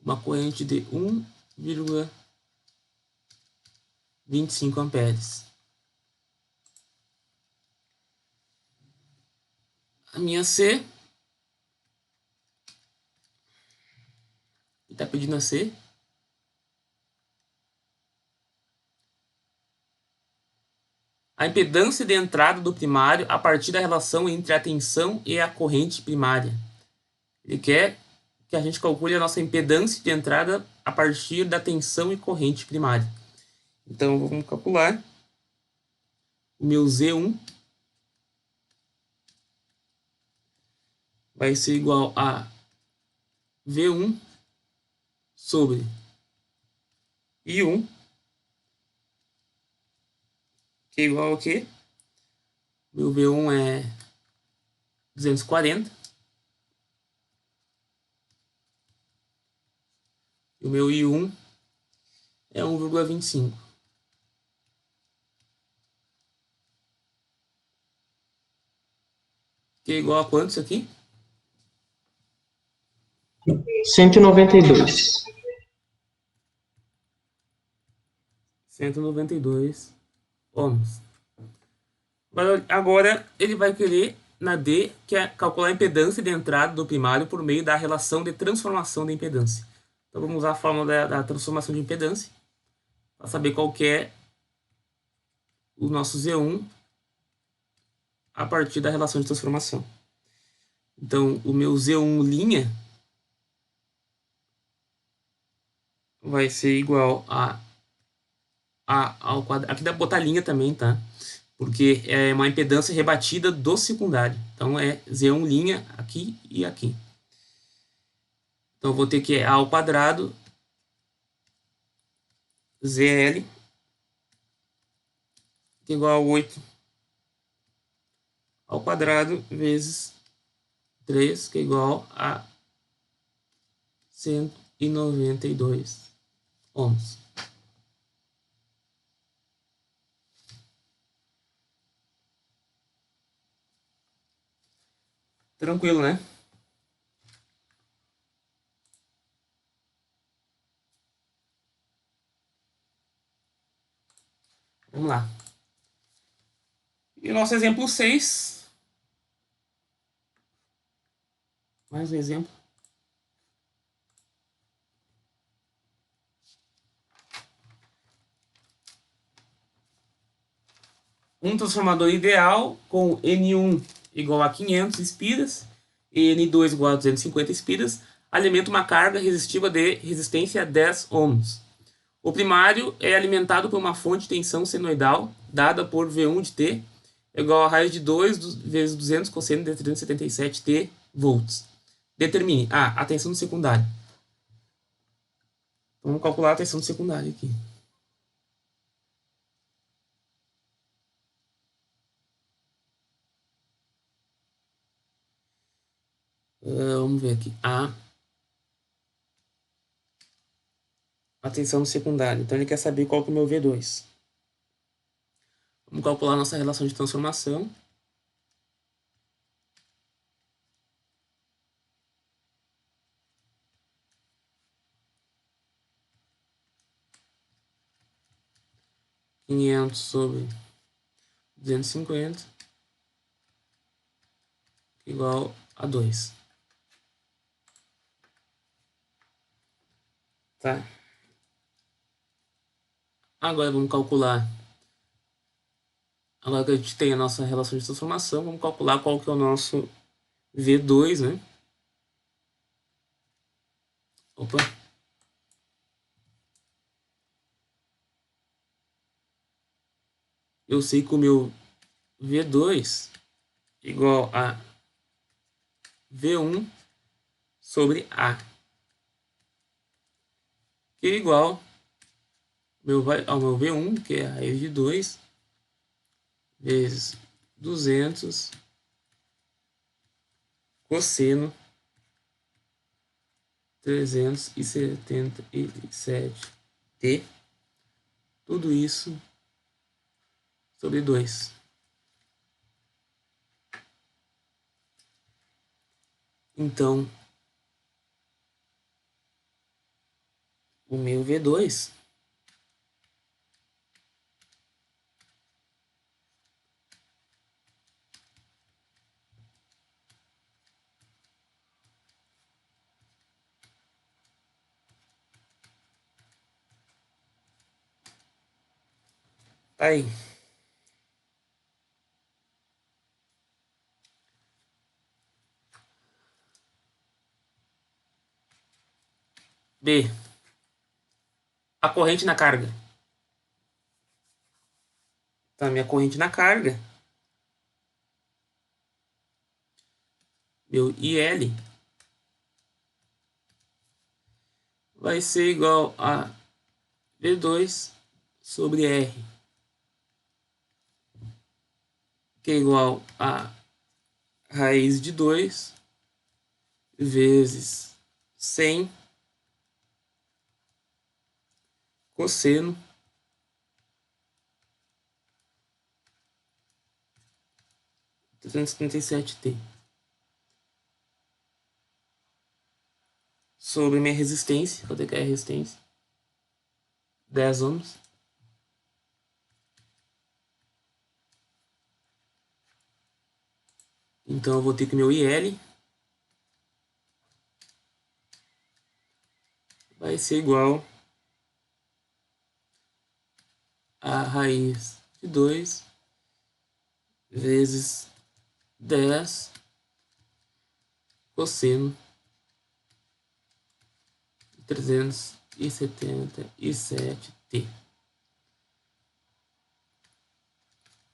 uma corrente de 1,25 amperes. A minha C, está pedindo a C, a impedância de entrada do primário a partir da relação entre a tensão e a corrente primária. Ele quer que a gente calcule a nossa impedância de entrada a partir da tensão e corrente primária. Então, vamos calcular. O meu Z1 vai ser igual a V1 sobre I1, que é igual ao quê? Meu V1 é 240. E o meu I1 é 1,25. Que é igual a quanto isso aqui? 192. 192 ohms. Agora ele vai querer, na D, que é calcular a impedância de entrada do primário por meio da relação de transformação de impedância. Então vamos usar a fórmula da transformação de impedância para saber qual que é o nosso Z1 a partir da relação de transformação. Então o meu Z1 linha vai ser igual a ao quadrado. Aqui dá pra botar linha também, tá? Porque é uma impedância rebatida do secundário. Então é Z1 linha aqui e aqui. Então eu vou ter que A ao quadrado ZL, que é igual a 8 ao quadrado vezes 3, que é igual a 192 ohms. Tranquilo, né? Vamos lá. E o nosso exemplo 6. Mais um exemplo. Um transformador ideal com N1 igual a 500 espiras e N2 igual a 250 espiras alimenta uma carga resistiva de resistência a 10 ohms. O primário é alimentado por uma fonte de tensão senoidal dada por V1 de T é igual a raiz de 2 vezes 200 cosseno de 377t volts. Determine a tensão do secundário. Então, vamos calcular a tensão do secundário aqui. Vamos ver aqui. A tensão do secundário. Então, ele quer saber qual que é o meu V2. Vamos calcular a nossa relação de transformação. Quinhentos sobre 250 igual a 2. Tá? Agora vamos calcular. Agora que a gente tem a nossa relação de transformação, vamos calcular qual que é o nosso V2, né? Opa. Eu sei que o meu V2 igual a V1 sobre A. Que é igual ao meu V1, que é a raiz de 2, vezes 200 cosseno 377t. Tudo isso sobre 2. Então, o meu V2 tá aí. B. A corrente na carga. Tá, minha corrente na carga. Meu IL vai ser igual a V2 sobre R, que é igual a raiz de 2 vezes 100 cosseno de 377t sobre minha resistência. Quanto é que é a resistência? 10 ohms. Então eu vou ter que meu IL vai ser igual a raiz de 2 vezes 10 cosseno de 377t.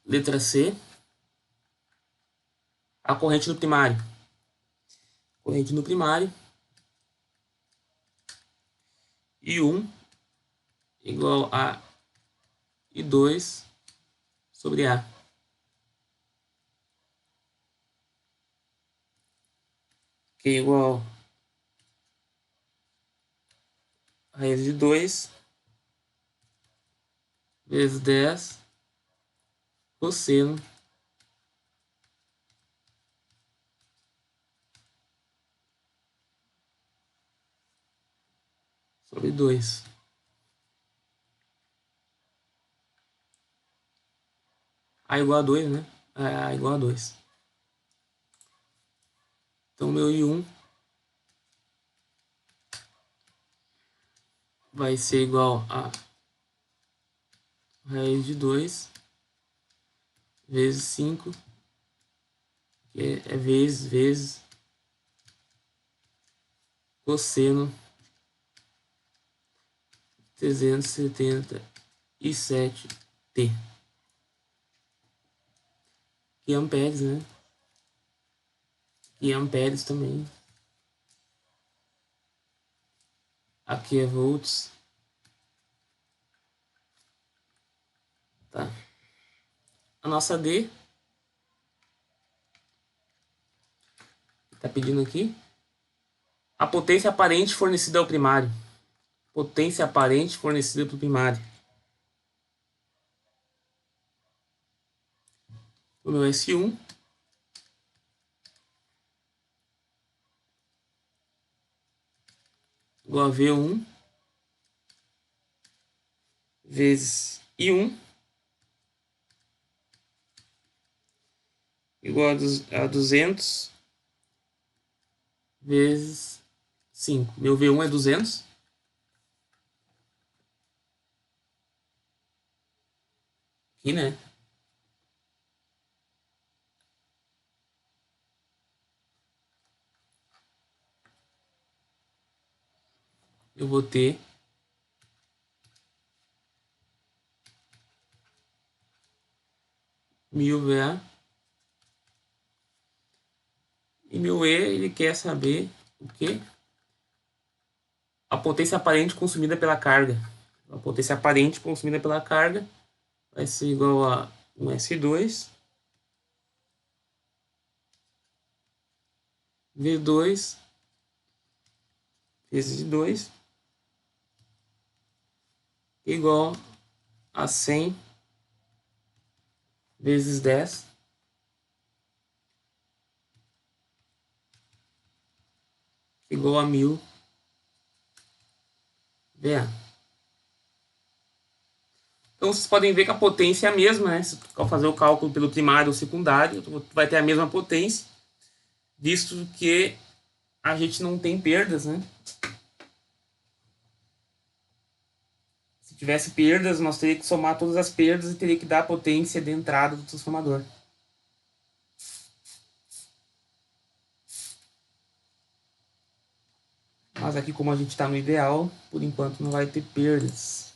Letra C. A corrente no primário. Corrente no primário. I1 igual a I2 sobre A. Que é igual a raiz de 2 vezes 10 cosseno sobre 2. A igual a 2, né? A igual a 2. Então, meu I1 vai ser igual a raiz de 2 vezes 5, que é vezes cosseno 377t. Aqui é amperes, né? Aqui é amperes também. Aqui é volts. Tá. A nossa D tá pedindo aqui a potência aparente fornecida ao primário. Potência aparente fornecida para o primário. O meu S1 igual a V1 vezes I1 igual a 200 vezes 5. Meu V1 é 200. Aqui, né? Eu vou ter mil VA e mil E, ele quer saber o quê? A potência aparente consumida pela carga. A potência aparente consumida pela carga vai ser igual a um S2 V2 vezes 2 igual a 100 vezes 10 igual a 1000 VA. Então vocês podem ver que a potência é a mesma, né? Se tu fazer o cálculo pelo primário ou secundário, tu vai ter a mesma potência, visto que a gente não tem perdas, né? Se tivesse perdas, nós teríamos que somar todas as perdas e teria que dar a potência de entrada do transformador. Mas aqui, como a gente está no ideal, por enquanto não vai ter perdas.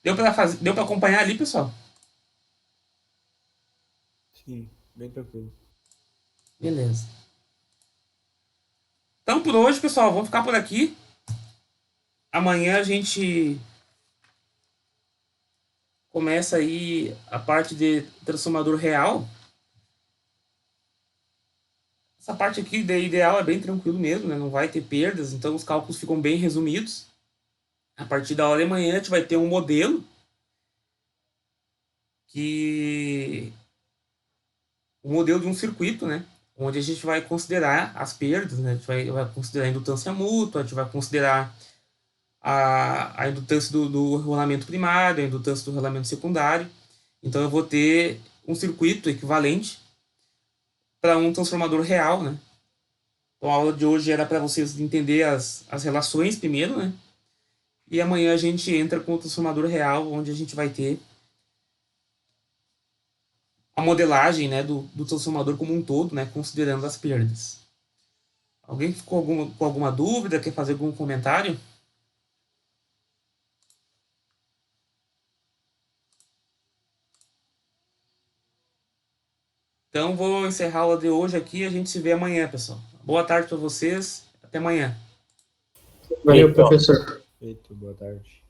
Deu para acompanhar ali, pessoal? Sim, bem tranquilo. Beleza. Então, por hoje, pessoal, vamos ficar por aqui. Amanhã a gente começa aí a parte de transformador real. Essa parte aqui de ideal é bem tranquilo mesmo, né? Não vai ter perdas, então os cálculos ficam bem resumidos. A partir da hora de manhã a gente vai ter um modelo o modelo de um circuito, né? Onde a gente vai considerar as perdas, né? A gente vai considerar a indutância mútua, a gente vai considerar a indutância do rolamento primário, a indutância do rolamento secundário. Então eu vou ter um circuito equivalente para um transformador real, né? Então a aula de hoje era para vocês entender as relações primeiro, né? E amanhã a gente entra com o transformador real, onde a gente vai ter a modelagem, né, do transformador como um todo, né, considerando as perdas. Alguém ficou com alguma dúvida? Quer fazer algum comentário? Então vou encerrar a aula de hoje aqui. A gente se vê amanhã, pessoal. Boa tarde para vocês. Até amanhã. Valeu, Feito. professor. Feito, boa tarde.